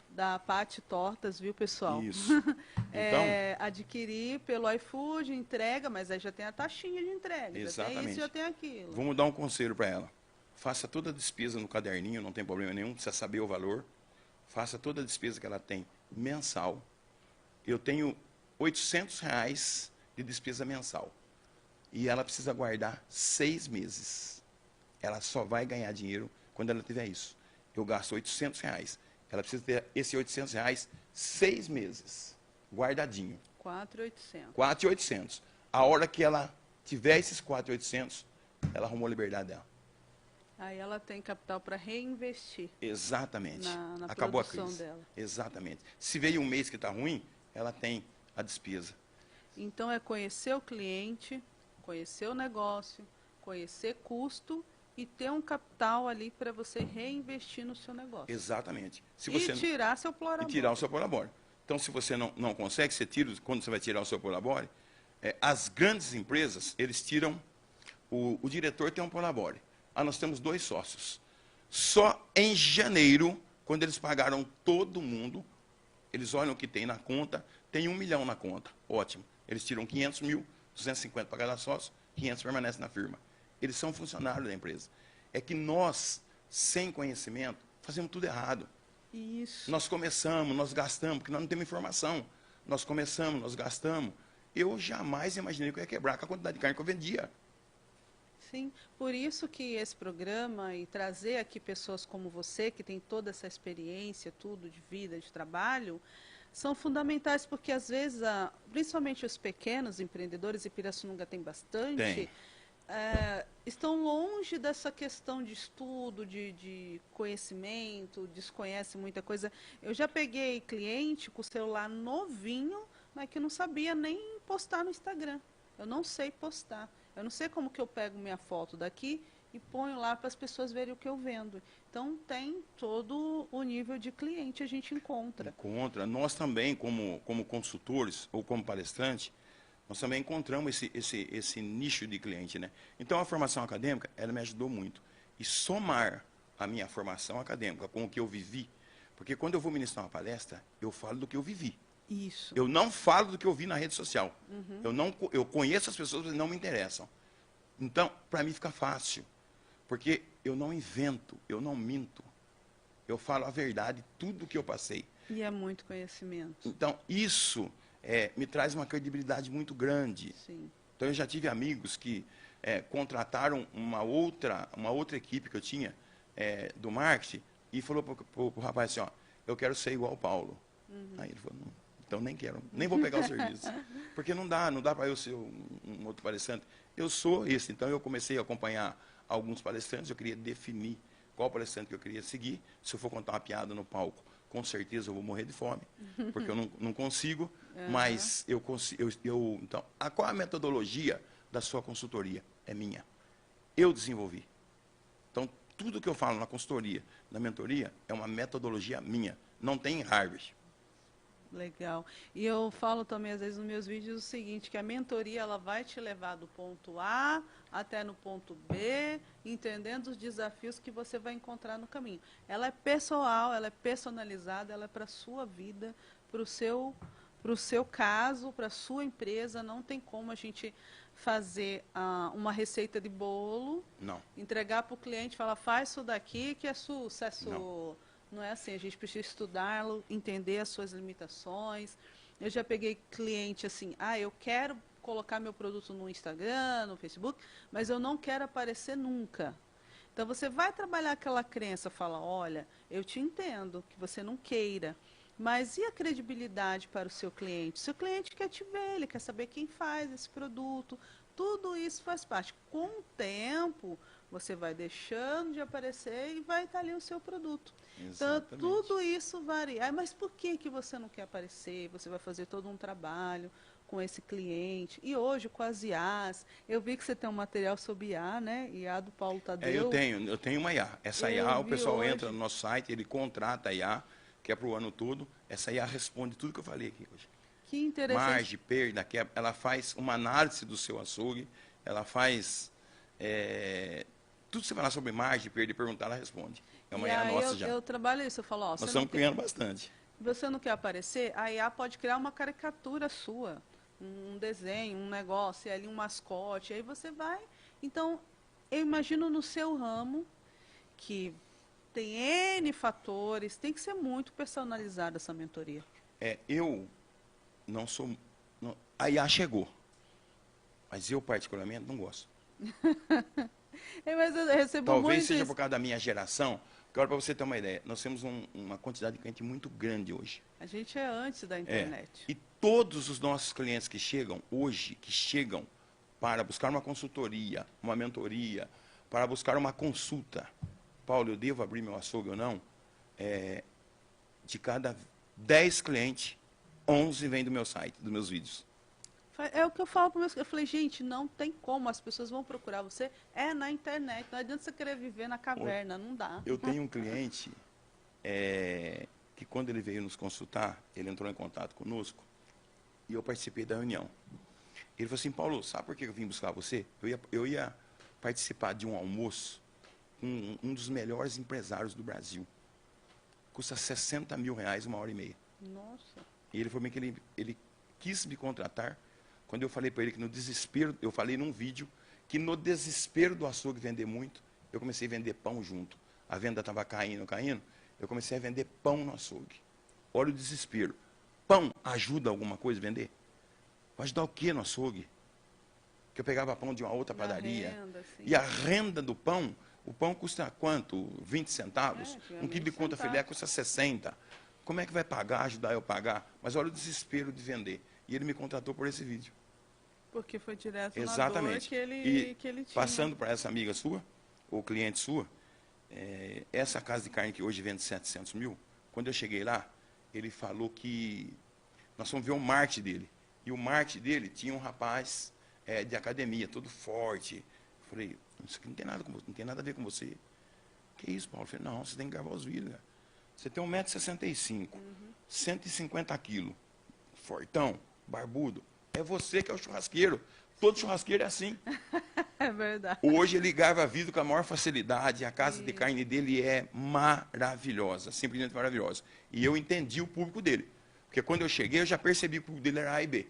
da Pati Tortas, viu, pessoal? Isso. Então, adquirir pelo iFood, entrega, mas aí já tem a taxinha de entrega. Exatamente. Já tem isso, já tem aquilo. Vamos dar um conselho para ela. Faça toda a despesa no caderninho, não tem problema nenhum, precisa saber o valor. Faça toda a despesa que ela tem mensal. Eu tenho R$800 de despesa mensal. E ela precisa guardar 6 meses. Ela só vai ganhar dinheiro quando ela tiver isso. Eu gasto R$800. Ela precisa ter esse R$800 6 meses, guardadinho. 4.800. 4.800. A hora que ela tiver esses 4.800, ela arrumou a liberdade dela. Aí ela tem capital para reinvestir. Exatamente. Na Acabou a produção crise. dela. Exatamente. Se veio um mês que está ruim, ela tem a despesa. Então, é conhecer o cliente, conhecer o negócio, conhecer custo e ter um capital ali para você reinvestir no seu negócio. Exatamente. E tirar seu prolabore. E tirar o seu prolabore. Então, se você não consegue, você tira, quando você vai tirar o seu prolabore, as grandes empresas, eles tiram, o diretor tem um prolabore. Nós temos 2 sócios. Só em janeiro, quando eles pagaram todo mundo, eles olham o que tem na conta, tem 1 milhão na conta. Ótimo. Eles tiram 500 mil, 250 para cada sócio, 500 permanece na firma. Eles são funcionários da empresa. É que nós, sem conhecimento, fazemos tudo errado. Isso. Nós começamos, nós gastamos, porque nós não temos informação. Nós começamos, nós gastamos. Eu jamais imaginei que eu ia quebrar com a quantidade de carne que eu vendia. Sim, por isso que esse programa e trazer aqui pessoas como você, que tem toda essa experiência, tudo de vida, de trabalho, são fundamentais, porque às vezes, principalmente os pequenos empreendedores, e Pirassununga tem bastante, estão longe dessa questão de estudo, de conhecimento, desconhece muita coisa. Eu já peguei cliente com o celular novinho, mas que não sabia nem postar no Instagram. Eu não sei postar. Eu não sei como que eu pego minha foto daqui e ponho lá para as pessoas verem o que eu vendo. Então, tem todo o nível de cliente a gente encontra. Encontra. Nós também, como consultores ou como palestrante, nós também encontramos esse nicho de cliente, né? Então, a formação acadêmica, ela me ajudou muito. E somar a minha formação acadêmica com o que eu vivi, porque quando eu vou ministrar uma palestra, eu falo do que eu vivi. Isso. Eu não falo do que eu vi na rede social. Eu conheço as pessoas, mas não me interessam. Então, para mim fica fácil. Porque eu não invento, eu não minto. Eu falo a verdade, tudo que eu passei. E é muito conhecimento. Então, isso me traz uma credibilidade muito grande. Sim. Então, eu já tive amigos que contrataram uma outra equipe que eu tinha do marketing e falou para o rapaz assim, ó, eu quero ser igual ao Paulo. Aí ele falou, não, então nem quero, nem vou pegar o serviço. Porque não dá para eu ser um outro palestrante. Eu sou esse, então eu comecei a acompanhar alguns palestrantes, eu queria definir qual palestrante que eu queria seguir. Se eu for contar uma piada no palco, com certeza eu vou morrer de fome, porque eu não consigo, mas eu consigo. Então, qual a metodologia da sua consultoria? É minha. Eu desenvolvi. Então, tudo que eu falo na consultoria, na mentoria, é uma metodologia minha. Não tem em Harvard. Legal. E eu falo também, às vezes, nos meus vídeos, o seguinte, que a mentoria ela vai te levar do ponto A até no ponto B, entendendo os desafios que você vai encontrar no caminho. Ela é pessoal, ela é personalizada, ela é para a sua vida, para o seu caso, para a sua empresa. Não tem como a gente fazer uma receita de bolo, Não. entregar para o cliente e falar, faz isso daqui que é sucesso. Não é assim, a gente precisa estudá-lo, entender as suas limitações. Eu já peguei cliente assim, eu quero colocar meu produto no Instagram, no Facebook, mas eu não quero aparecer nunca. Então, você vai trabalhar aquela crença, fala, olha, eu te entendo que você não queira, mas e a credibilidade para o seu cliente? Seu cliente quer te ver, ele quer saber quem faz esse produto. Tudo isso faz parte. Com o tempo, você vai deixando de aparecer e vai estar ali o seu produto. Exatamente. Então, tudo isso varia. Mas por que você não quer aparecer? Você vai fazer todo um trabalho com esse cliente. E hoje, com as IAs, eu vi que você tem um material sobre IA, né? IA do Paulo Tadeu. Eu tenho uma IA. Essa IA, o pessoal entra no nosso site, ele contrata a IA, que é para o ano todo. Essa IA responde tudo que eu falei aqui hoje. Que interessante. Margem, perda, quebra. Ela faz uma análise do seu açougue, ela faz... tudo que você falar sobre margem, perda e perguntar, ela responde. É uma IA nossa já. Eu trabalho isso, eu falo, Nós estamos criando bastante. Você não quer aparecer? A IA pode criar uma caricatura sua, um desenho, um negócio, ali um mascote, aí você vai... Então, eu imagino no seu ramo, que tem N fatores, tem que ser muito personalizada essa mentoria. Eu não sou... a IA chegou, mas eu particularmente não gosto. Mas eu recebo Talvez muito seja isso. por causa da minha geração, que agora para você ter uma ideia, nós temos uma quantidade de cliente muito grande hoje. A gente é antes da internet. E todos os nossos clientes que chegam hoje, que chegam para buscar uma consultoria, uma mentoria, para buscar uma consulta, Paulo, eu devo abrir meu açougue ou não? De cada 10 clientes, 11 vêm do meu site, dos meus vídeos. É o que eu falo para meus... Eu falei, gente, não tem como, as pessoas vão procurar você, na internet, não adianta você querer viver na caverna, não dá. Eu tenho um cliente que quando ele veio nos consultar, ele entrou em contato conosco e eu participei da reunião. Ele falou assim, Paulo, sabe por que eu vim buscar você? Eu ia participar de um almoço com um dos melhores empresários do Brasil. Custa R$60 mil, 1h30. Nossa. E ele falou que ele quis me contratar. Quando eu falei para ele que no desespero, eu falei num vídeo, que no desespero do açougue vender muito, eu comecei a vender pão junto. A venda estava caindo, eu comecei a vender pão no açougue. Olha o desespero. Pão ajuda alguma coisa a vender? Vai ajudar o quê no açougue? Que eu pegava pão de uma outra padaria. Renda, e a renda do pão, o pão custa quanto? 20 centavos? Um quilo de conta filé custa 60. Como é que vai pagar, ajudar eu a pagar? Mas olha o desespero de vender. E ele me contratou por esse vídeo. Porque foi direto Exatamente. na dor que ele tinha. Passando para essa amiga sua, ou cliente sua, essa casa de carne que hoje vende 700 mil, quando eu cheguei lá, ele falou que nós fomos ver o marketing dele. E o marketing dele tinha um rapaz de academia, todo forte. Eu falei, isso aqui não tem nada a ver com você. Que isso, Paulo? Eu falei, não, você tem que gravar os vídeos. Cara. Você tem 1,65 m, 150 quilos, fortão, barbudo. É você que é o churrasqueiro. Todo churrasqueiro é assim. É verdade. Hoje ele grava vídeo com a maior facilidade. A casa de carne dele é maravilhosa, simplesmente maravilhosa. E eu entendi o público dele. Porque quando eu cheguei, eu já percebi que o público dele era A e B.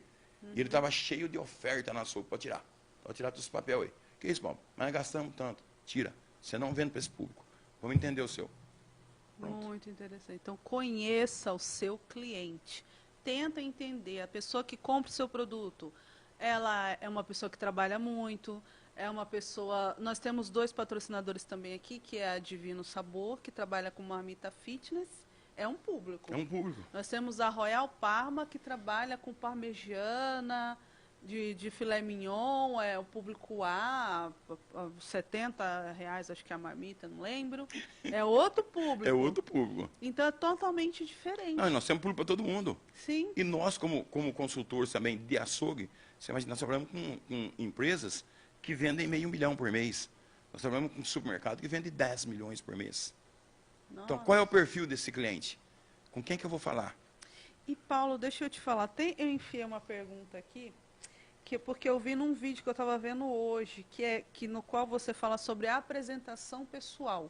E ele estava cheio de oferta na açougue para tirar. Pode tirar todos os papéis aí. Que isso, Paulo? Mas gastamos tanto. Tira. Você não vende para esse público. Vamos entender o seu. Pronto. Muito interessante. Então, conheça o seu cliente. Tenta entender. A pessoa que compra o seu produto, ela é uma pessoa que trabalha muito, É uma pessoa... Nós temos 2 patrocinadores também aqui, que é a Divino Sabor, que trabalha com marmita fitness. É um público. É um público. Nós temos a Royal Parma, que trabalha com parmegiana, de filé mignon, é o público A, R$ 70, acho que é a marmita, não lembro. É outro público. É outro público. Então é totalmente diferente. Não, nós temos público para todo mundo. Sim. E nós, como consultores também de açougue, você imagina, nós trabalhamos com empresas que vendem R$500 mil por mês. Nós trabalhamos com um supermercado que vende 10 milhões por mês. Nossa. Então, qual é o perfil desse cliente? Com quem que eu vou falar? E, Paulo, deixa eu te falar. Eu enfiei uma pergunta aqui, porque eu vi num vídeo que eu estava vendo hoje, no qual você fala sobre a apresentação pessoal.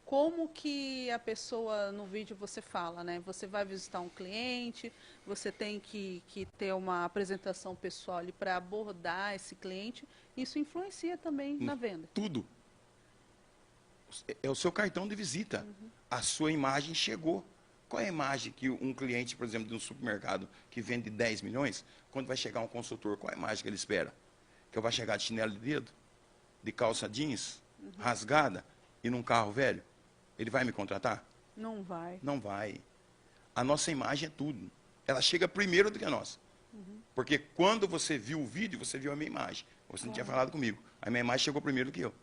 Como que a pessoa, no vídeo você fala, né? Você vai visitar um cliente, você tem que ter uma apresentação pessoal ali para abordar esse cliente. Isso influencia também na venda. Tudo. É o seu cartão de visita. A sua imagem chegou. Qual é a imagem que um cliente, por exemplo, de um supermercado que vende 10 milhões, quando vai chegar um consultor, qual é a imagem que ele espera? Que eu vou chegar de chinelo de dedo, de calça jeans, rasgada e num carro velho? Ele vai me contratar? Não vai. Não vai. A nossa imagem é tudo. Ela chega primeiro do que a nossa. Porque quando você viu o vídeo, você viu a minha imagem. Você não tinha falado comigo. A minha imagem chegou primeiro do que eu.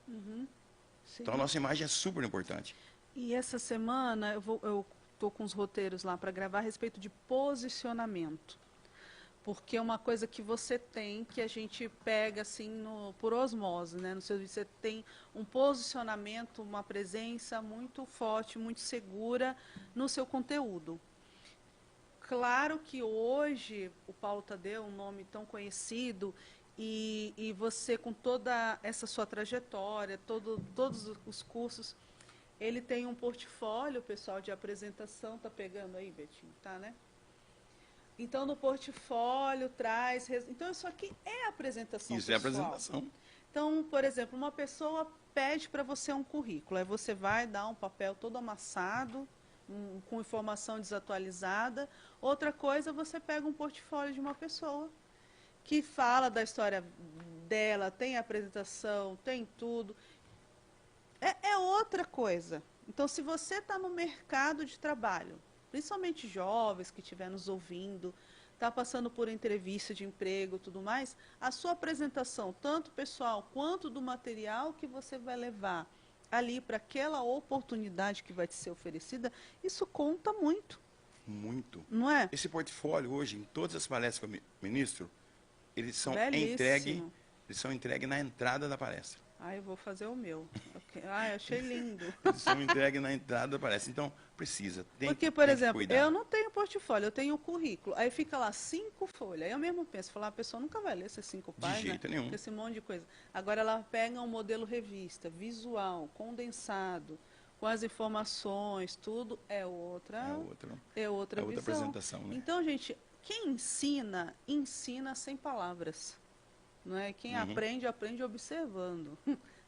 Sim. Então a nossa imagem é super importante. E essa semana eu estou com os roteiros lá para gravar a respeito de posicionamento. Porque é uma coisa que você tem, que a gente pega assim por osmose, né? No seu vídeo, você tem um posicionamento, uma presença muito forte, muito segura no seu conteúdo. Claro que hoje o Paulo Tadeu, um nome tão conhecido, e você com toda essa sua trajetória, todos os cursos, ele tem um portfólio, pessoal, de apresentação. Tá pegando aí, Betinho? Tá, né? Então, no portfólio, traz... Então, isso aqui é apresentação Isso é pessoal. apresentação. Então, por exemplo, uma pessoa pede para você um currículo. Aí você vai dar um papel todo amassado, com informação desatualizada. Outra coisa, você pega um portfólio de uma pessoa que fala da história dela, tem apresentação, tem tudo. É outra coisa. Então, se você está no mercado de trabalho, principalmente jovens que estiver nos ouvindo, está passando por entrevista de emprego e tudo mais, a sua apresentação, tanto pessoal quanto do material que você vai levar ali para aquela oportunidade que vai te ser oferecida, isso conta muito. Muito. Não é? Esse portfólio hoje, em todas as palestras que eu ministro, eles são Belíssimo. entregues na entrada da palestra. Eu vou fazer o meu. Achei lindo. Eles são entregues na entrada da palestra. Então, precisa. Porque, por exemplo, eu não tenho portfólio, eu tenho o currículo. Aí fica lá 5 folhas. Aí eu mesmo penso, a pessoa nunca vai ler essas 5 páginas. De jeito nenhum. Com esse monte de coisa. Agora ela pega um modelo revista, visual, condensado, com as informações, tudo, é outra visão. Apresentação, né? Então, gente, quem ensina sem palavras. Não é? Quem aprende observando.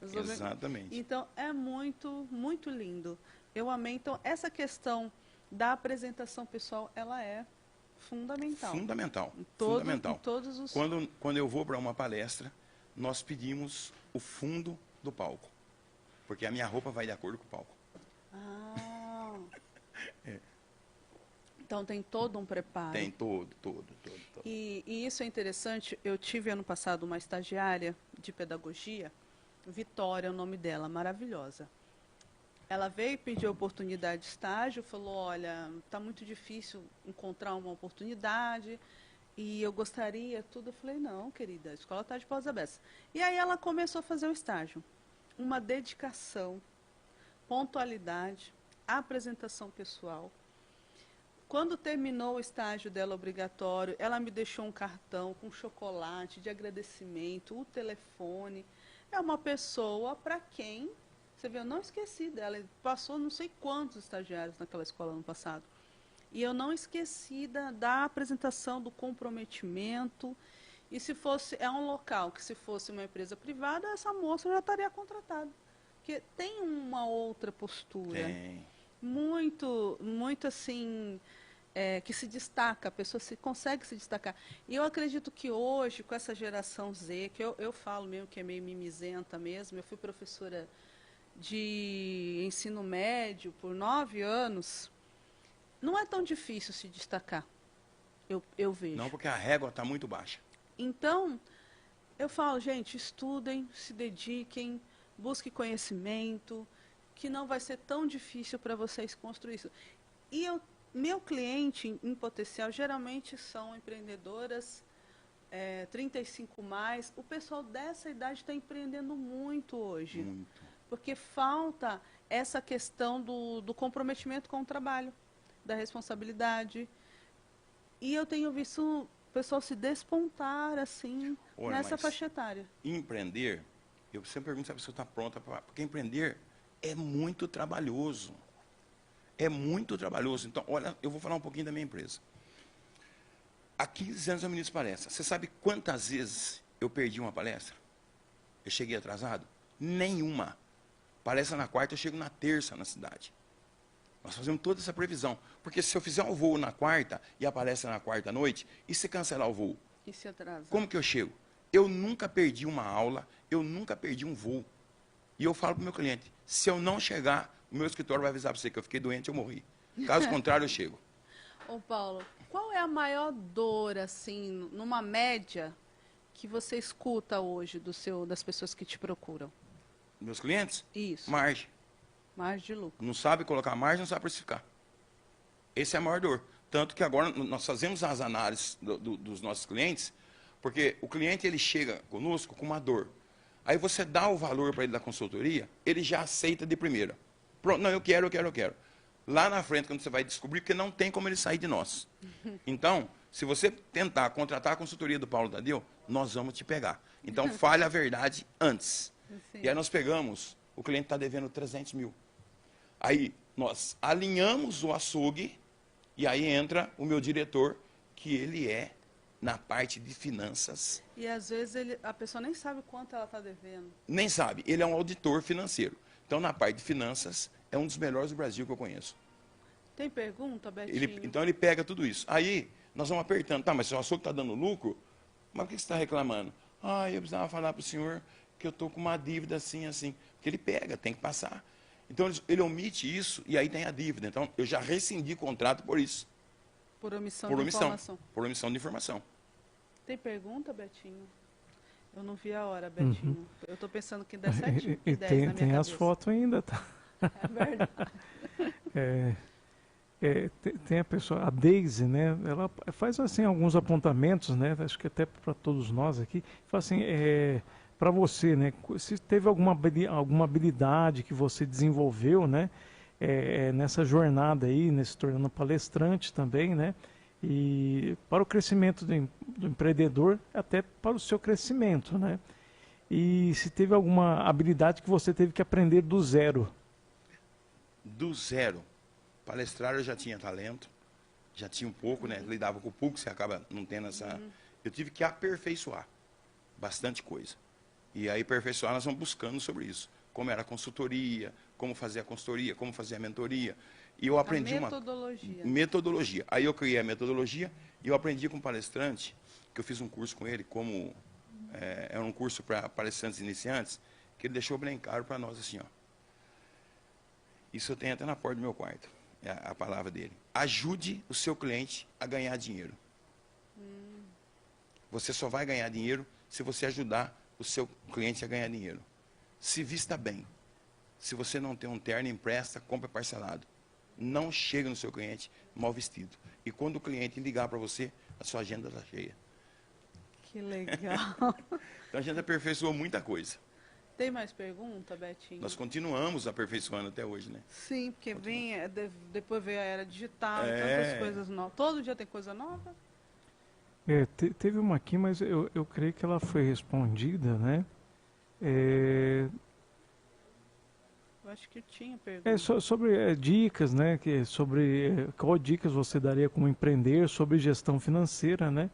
Exatamente. Então, é muito, muito lindo. Eu amei. Então, essa questão da apresentação pessoal, ela é fundamental. Fundamental. Em todos os... Quando eu vou para uma palestra, nós pedimos o fundo do palco. Porque a minha roupa vai de acordo com o palco. Então, tem todo um preparo. Tem todo. E isso é interessante. Eu tive, ano passado, uma estagiária de pedagogia, Vitória é o nome dela, maravilhosa. Ela veio pedir oportunidade de estágio, falou, olha, está muito difícil encontrar uma oportunidade e eu gostaria tudo. Eu falei, não, querida, a escola está de portas abertas. E aí ela começou a fazer o estágio. Uma dedicação, pontualidade, apresentação pessoal. Quando terminou o estágio dela obrigatório, ela me deixou um cartão com chocolate de agradecimento, o telefone. É uma pessoa para quem, você vê, eu não esqueci dela. Passou não sei quantos estagiários naquela escola ano passado. E eu não esqueci da apresentação, do comprometimento. E se fosse, é um local que se fosse uma empresa privada, essa moça já estaria contratada. Porque tem uma outra postura. Tem. Muito assim, que se destaca, a pessoa consegue se destacar. E eu acredito que hoje, com essa geração Z, que eu falo mesmo que é meio mimizenta mesmo, eu fui professora de ensino médio por 9 anos, não é tão difícil se destacar, eu vejo. Não, porque a régua está muito baixa. Então, eu falo, gente, estudem, se dediquem, busquem conhecimento, que não vai ser tão difícil para vocês construir isso. E meu cliente em potencial geralmente são empreendedoras 35 mais. O pessoal dessa idade está empreendendo muito hoje. Muito. Porque falta essa questão do comprometimento com o trabalho, da responsabilidade. E eu tenho visto o pessoal se despontar assim, nessa faixa etária. Empreender, eu sempre pergunto se a pessoa está pronta para... Porque empreender é muito trabalhoso. É muito trabalhoso. Então, olha, eu vou falar um pouquinho da minha empresa. Há 15 anos eu ministro palestra. Você sabe quantas vezes eu perdi uma palestra? Eu cheguei atrasado? Nenhuma. Palestra na quarta, eu chego na terça na cidade. Nós fazemos toda essa previsão. Porque se eu fizer um voo na quarta e a palestra na quarta à noite, e se cancelar o voo? E se atrasa? Como que eu chego? Eu nunca perdi uma aula, eu nunca perdi um voo. E eu falo para o meu cliente, se eu não chegar, o meu escritório vai avisar para você que eu fiquei doente, eu morri. Caso contrário, eu chego. Ô Paulo, qual é a maior dor, assim, numa média, que você escuta hoje das pessoas que te procuram? Meus clientes? Isso. Margem. Margem de lucro. Não sabe colocar margem, não sabe precificar. Esse é a maior dor. Tanto que agora nós fazemos as análises dos nossos clientes, porque o cliente ele chega conosco com uma dor. Aí você dá o valor para ele da consultoria, ele já aceita de primeira. Pronto, não, eu quero. Lá na frente, quando você vai descobrir que não tem como ele sair de nós. Então, se você tentar contratar a consultoria do Paulo Tadeu, nós vamos te pegar. Então, fale a verdade antes. Sim. E aí nós pegamos, o cliente está devendo 300 mil. Aí nós alinhamos o açougue, e aí entra o meu diretor, que ele é na parte de finanças. E às vezes a pessoa nem sabe quanto ela está devendo. Nem sabe, ele é um auditor financeiro. Então, na parte de finanças, é um dos melhores do Brasil que eu conheço. Tem pergunta, Betinho? Então, ele pega tudo isso. Aí, nós vamos apertando. Tá, mas se o açougue está dando lucro, mas por que você está reclamando? Ah, eu precisava falar para o senhor que eu estou com uma dívida assim, assim. Porque ele pega, tem que passar. Então, ele omite isso e aí tem a dívida. Então, eu já rescindi contrato por isso. Por omissão de informação. Por omissão de informação. Tem pergunta, Betinho? Eu não vi a hora, Betinho. Eu estou pensando que dá 7 e 10 na minha tem cabeça. as fotos ainda, tá? É verdade. Tem a pessoa, a Daisy, né? Ela faz assim alguns apontamentos, né? Acho que até para todos nós aqui. Fala assim, para você, né? Se teve alguma habilidade que você desenvolveu, né? Nessa jornada aí, se tornando palestrante também, né? E para o crescimento do empreendedor, até para o seu crescimento, né? E se teve alguma habilidade que você teve que aprender do zero. Do zero. Palestrar eu já tinha talento, já tinha um pouco, né? Lidava com o público, você acaba não tendo essa... Eu tive que aperfeiçoar bastante coisa. E aí, aperfeiçoar, nós vamos buscando sobre isso. Como era a consultoria, como fazer a consultoria, como fazer a mentoria. E eu aprendi metodologia. Metodologia. Aí eu criei a metodologia e eu aprendi com um palestrante, que eu fiz um curso com ele, como era um curso para palestrantes iniciantes, que ele deixou bem claro para nós assim, ó. Isso eu tenho até na porta do meu quarto, é a palavra dele. Ajude o seu cliente a ganhar dinheiro. Você só vai ganhar dinheiro se você ajudar o seu cliente a ganhar dinheiro. Se vista bem. Se você não tem um terno, empresta, compra parcelado. Não chega no seu cliente mal vestido. E quando o cliente ligar para você, a sua agenda está cheia. Que legal. Então a gente aperfeiçoou muita coisa. Tem mais pergunta, Betinho? Nós continuamos aperfeiçoando até hoje, né? Sim, porque depois veio a era digital, tantas coisas novas. Todo dia tem coisa nova? Teve uma aqui, mas eu creio que ela foi respondida, né? Eu acho que tinha pergunta. Sobre dicas, né? Qual dicas você daria como empreender sobre gestão financeira, né?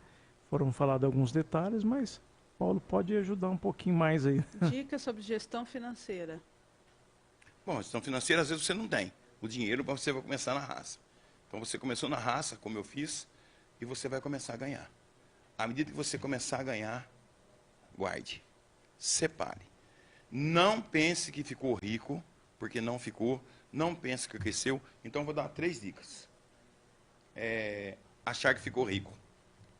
Foram falados alguns detalhes, mas Paulo pode ajudar um pouquinho mais aí. Dicas sobre gestão financeira. Bom, gestão financeira às vezes você não tem o dinheiro para você começar na raça. Então você começou na raça, como eu fiz, e você vai começar a ganhar. À medida que você começar a ganhar, guarde, separe. Não pense que ficou rico, porque não ficou. Não pense que cresceu. Então eu vou dar 3 dicas. Achar que ficou rico.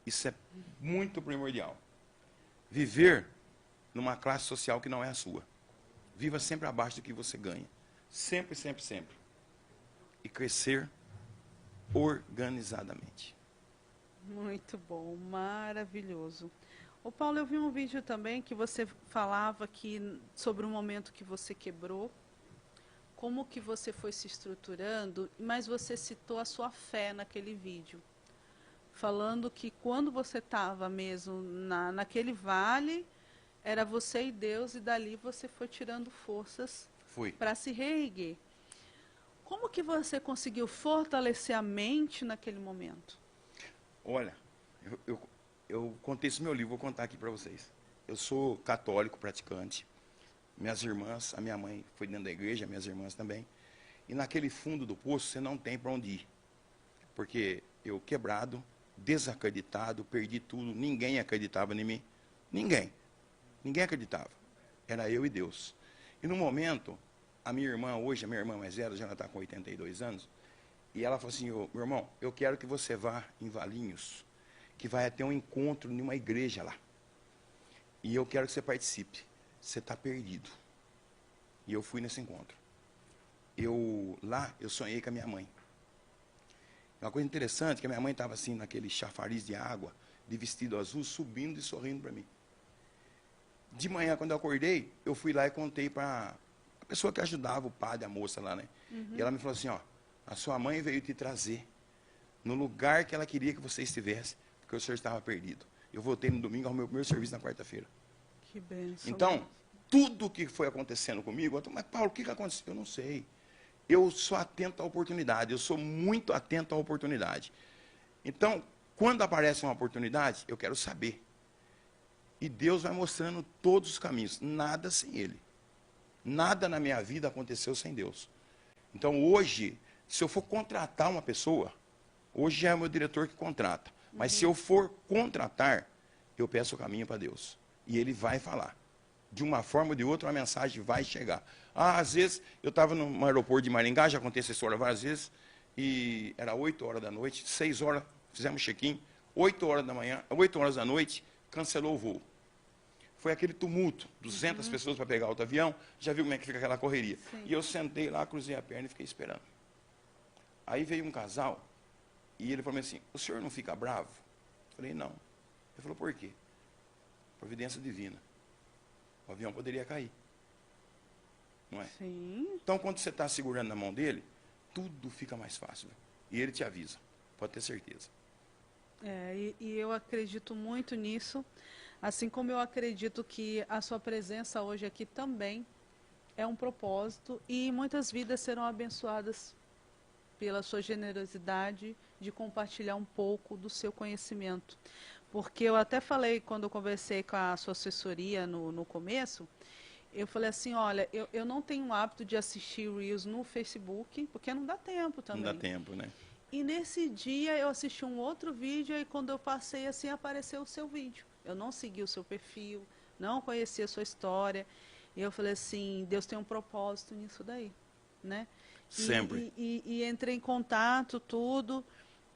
Isso é muito primordial. Viver numa classe social que não é a sua. Viva sempre abaixo do que você ganha. Sempre, sempre, sempre. E crescer organizadamente. Muito bom, maravilhoso. Ô Paulo, eu vi um vídeo também que você falava que, sobre o momento que você quebrou, como que você foi se estruturando, mas você citou a sua fé naquele vídeo. Falando que quando você estava mesmo naquele vale, era você e Deus, e dali você foi tirando forças para se reerguer. Como que você conseguiu fortalecer a mente naquele momento? Olha, eu contei isso no meu livro, vou contar aqui para vocês. Eu sou católico praticante. Minhas irmãs, a minha mãe foi dentro da igreja, minhas irmãs também. E naquele fundo do poço você não tem para onde ir. Porque eu quebrado, desacreditado, perdi tudo, ninguém acreditava em mim. Ninguém. Ninguém acreditava. Era eu e Deus. E no momento, a minha irmã hoje, a minha irmã mais velha, já está com 82 anos, e ela falou assim, meu irmão, eu quero que você vá em Valinhos, que vai ter um encontro em uma igreja lá. E eu quero que você participe. Você está perdido. E eu fui nesse encontro. Lá, eu sonhei com a minha mãe. Uma coisa interessante, que a minha mãe estava assim, naquele chafariz de água, de vestido azul, subindo e sorrindo para mim. De manhã, quando eu acordei, eu fui lá e contei para a pessoa que ajudava, o padre, a moça lá, né? E ela me falou assim, ó, a sua mãe veio te trazer no lugar que ela queria que você estivesse, porque o senhor estava perdido. Eu voltei no domingo ao meu primeiro serviço na quarta-feira. Que bênção. Então, tudo que foi acontecendo comigo, mas Paulo, o que aconteceu? Eu não sei. Eu sou atento à oportunidade, eu sou muito atento à oportunidade. Então, quando aparece uma oportunidade, eu quero saber. E Deus vai mostrando todos os caminhos, nada sem Ele. Nada na minha vida aconteceu sem Deus. Então, hoje, se eu for contratar uma pessoa, hoje já é o meu diretor que contrata. Mas se eu for contratar, eu peço o caminho para Deus. E Ele vai falar. De uma forma ou de outra, uma mensagem vai chegar. Às vezes, eu estava no aeroporto de Maringá, já contei essa história várias vezes, e era 8 horas da noite, 6 horas, fizemos check-in, 8 horas da manhã, 8 horas da noite, cancelou o voo. Foi aquele tumulto, 200 pessoas para pegar outro avião, já viu como é que fica aquela correria. Sim. E eu sentei lá, cruzei a perna e fiquei esperando. Aí veio um casal, e ele falou assim, o senhor não fica bravo? Eu falei, não. Ele falou, por quê? Providência divina. O avião poderia cair. Não é? Sim. Então, quando você está segurando na mão dele, tudo fica mais fácil. E ele te avisa, pode ter certeza. E eu acredito muito nisso, assim como eu acredito que a sua presença hoje aqui também é um propósito e muitas vidas serão abençoadas pela sua generosidade de compartilhar um pouco do seu conhecimento. Porque eu até falei, quando eu conversei com a sua assessoria no começo, eu falei assim, olha, eu não tenho o hábito de assistir Reels no Facebook, porque não dá tempo também. Não dá tempo, né? E nesse dia eu assisti um outro vídeo e quando eu passei assim, apareceu o seu vídeo. Eu não segui o seu perfil, não conhecia a sua história. E eu falei assim, Deus tem um propósito nisso daí, né? Sempre. E entrei em contato, tudo.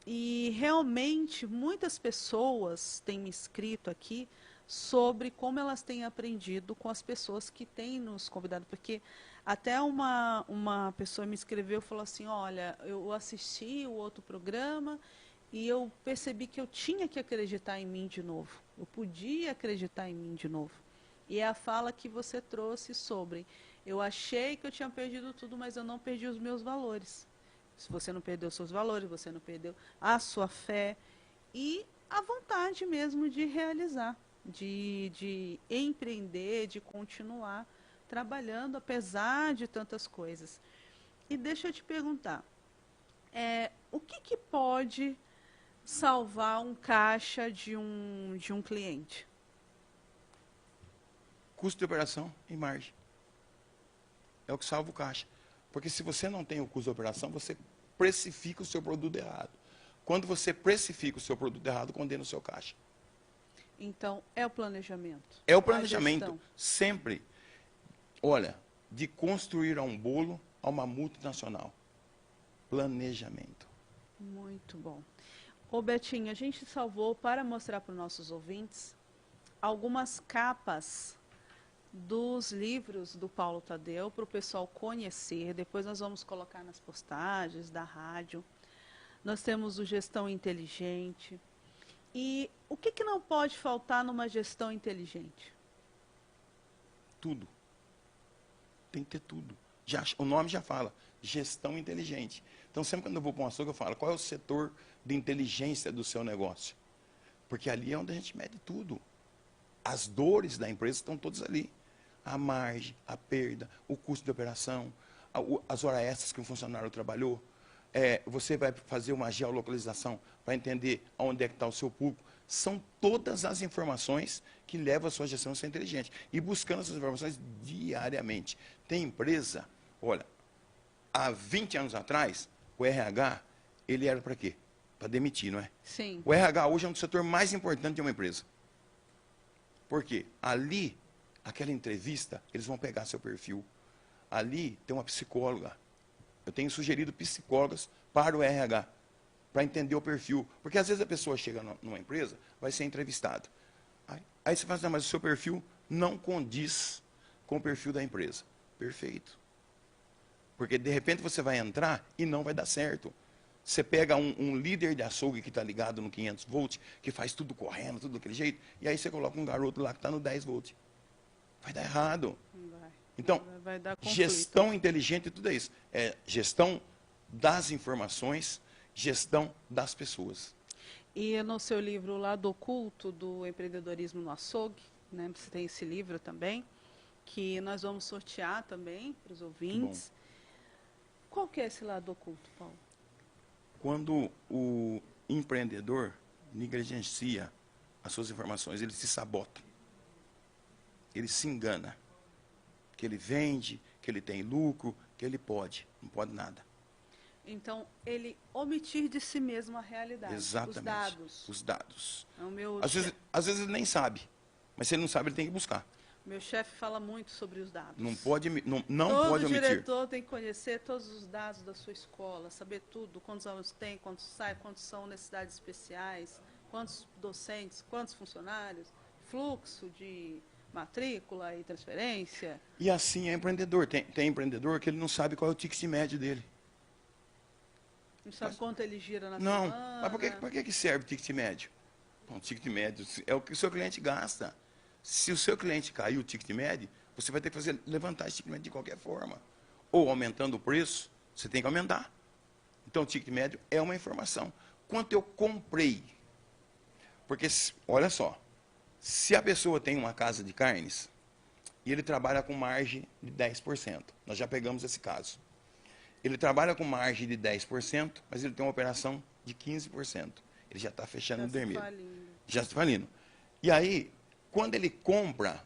E realmente muitas pessoas têm me escrito aqui sobre como elas têm aprendido com as pessoas que têm nos convidado. Porque até uma pessoa me escreveu e falou assim, olha, eu assisti o outro programa e eu percebi que eu tinha que acreditar em mim de novo. Eu podia acreditar em mim de novo. E é a fala que você trouxe sobre, eu achei que eu tinha perdido tudo, mas eu não perdi os meus valores. Se você não perdeu os seus valores, você não perdeu a sua fé e a vontade mesmo de realizar, de empreender, de continuar trabalhando, apesar de tantas coisas. E deixa eu te perguntar, o que pode salvar um caixa de um cliente? Custo de operação e margem. É o que salva o caixa. Porque se você não tem o custo de operação, você precifica o seu produto errado. Quando você precifica o seu produto errado, condena o seu caixa. Então, é o planejamento. É o a planejamento, gestão. sempre. Olha, de construir um bolo a uma multinacional. Planejamento. Muito bom. Ô Betinho, a gente salvou para mostrar para os nossos ouvintes algumas capas dos livros do Paulo Tadeu para o pessoal conhecer. Depois nós vamos colocar nas postagens da rádio. Nós temos o Gestão Inteligente. E o que não pode faltar numa gestão inteligente? Tudo. Tem que ter tudo. O nome já fala, gestão inteligente. Então, sempre quando eu vou para um açougue, eu falo, qual é o setor de inteligência do seu negócio? Porque ali é onde a gente mede tudo. As dores da empresa estão todas ali. A margem, a perda, o custo de operação, as horas extras que o funcionário trabalhou. Você vai fazer uma geolocalização para entender onde é que está o seu público. São todas as informações que levam a sua gestão a ser inteligente. E buscando essas informações diariamente. Tem empresa, olha, há 20 anos atrás, o RH, ele era para quê? Para demitir, não é? Sim. O RH hoje é um dos setores mais importantes de uma empresa. Por quê? Ali, aquela entrevista, eles vão pegar seu perfil. Ali tem uma psicóloga. Eu tenho sugerido psicólogas para o RH, para entender o perfil. Porque às vezes a pessoa chega numa empresa, vai ser entrevistada. Aí você fala assim, mas o seu perfil não condiz com o perfil da empresa. Perfeito. Porque de repente você vai entrar e não vai dar certo. Você pega um líder de açougue que está ligado no 500 volts, que faz tudo correndo, tudo daquele jeito, e aí você coloca um garoto lá que está no 10 volts. Vai dar errado. Vai. Então, Vai dar conflito. gestão inteligente, tudo é isso. É gestão das informações, gestão das pessoas. E no seu livro lá do Oculto, do Empreendedorismo no Açougue, né, você tem esse livro também, que nós vamos sortear também para os ouvintes. Qual que é esse lado oculto, Paulo? Quando o empreendedor negligencia as suas informações, ele se sabota. Ele se engana. Que ele vende, que ele tem lucro, que ele pode. Não pode nada. Então, ele omitir de si mesmo a realidade. Exatamente. Os dados. Os dados. É o meu Às vezes ele nem sabe. Mas se ele não sabe, ele tem que buscar. Meu chefe fala muito sobre os dados. Não pode, não Todo pode omitir. diretor tem que conhecer todos os dados da sua escola, saber tudo, quantos alunos tem, quantos saem, quantos são necessidades especiais, quantos docentes, quantos funcionários, fluxo de matrícula e transferência. E assim é empreendedor. Tem empreendedor que ele não sabe qual é o ticket médio dele. Não sabe quanto ele gira na Não, semana. mas para que serve o ticket médio? Bom, o ticket médio é o que o seu cliente gasta. Se o seu cliente cair o ticket médio, você vai ter que levantar esse ticket médio de qualquer forma. Ou aumentando o preço, você tem que aumentar. Então, o ticket médio é uma informação. Quanto eu comprei? Porque, olha só, se a pessoa tem uma casa de carnes e ele trabalha com margem de 10%, nós já pegamos esse caso. Ele trabalha com margem de 10%, mas ele tem uma operação de 15%. Ele já está fechando o vermelho. Já está falindo. E aí, quando ele compra,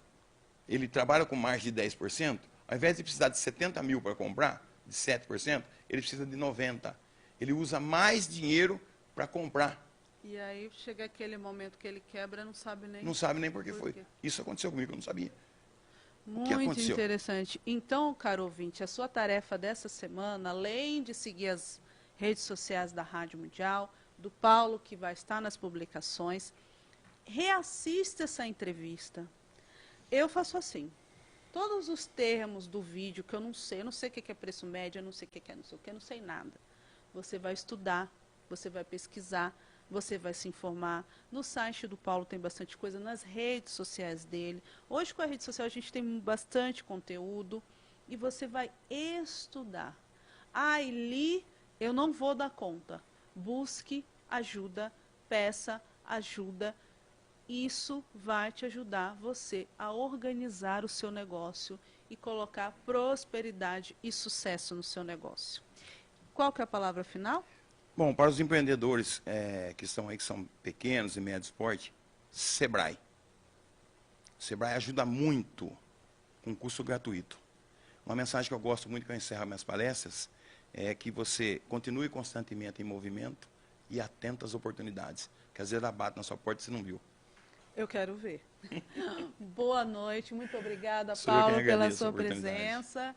ele trabalha com margem de 10%, ao invés de precisar de 70 mil para comprar, de 7%, ele precisa de 90. Ele usa mais dinheiro para comprar. E aí chega aquele momento que ele quebra, não sabe nem. Não sabe nem por que foi. Isso aconteceu comigo, eu não sabia. Muito interessante. Então, caro ouvinte, a sua tarefa dessa semana, além de seguir as redes sociais da Rádio Mundial, do Paulo, que vai estar nas publicações, reassista essa entrevista. Eu faço assim. Todos os termos do vídeo que eu não sei o que é preço médio, eu não sei o que é não sei o que, eu não sei nada. Você vai estudar, você vai pesquisar, você vai se informar. No site do Paulo tem bastante coisa, nas redes sociais dele. Hoje, com a rede social, a gente tem bastante conteúdo e você vai estudar. Ah, li, eu não vou dar conta. Busque ajuda, peça ajuda. Isso vai te ajudar você a organizar o seu negócio e colocar prosperidade e sucesso no seu negócio. Qual que é a palavra final? Bom, para os empreendedores que estão aí, que são pequenos e médios porte, Sebrae. O Sebrae ajuda muito com curso gratuito. Uma mensagem que eu gosto muito, que eu encerro minhas palestras, é que você continue constantemente em movimento e atento às oportunidades, que às vezes ela bate na sua porta e você não viu. Eu quero ver. Boa noite, muito obrigada, Sou eu quem Paulo, pela agradeço sua a oportunidade. presença.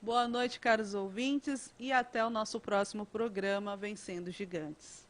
Boa noite, caros ouvintes, e até o nosso próximo programa Vencendo Gigantes.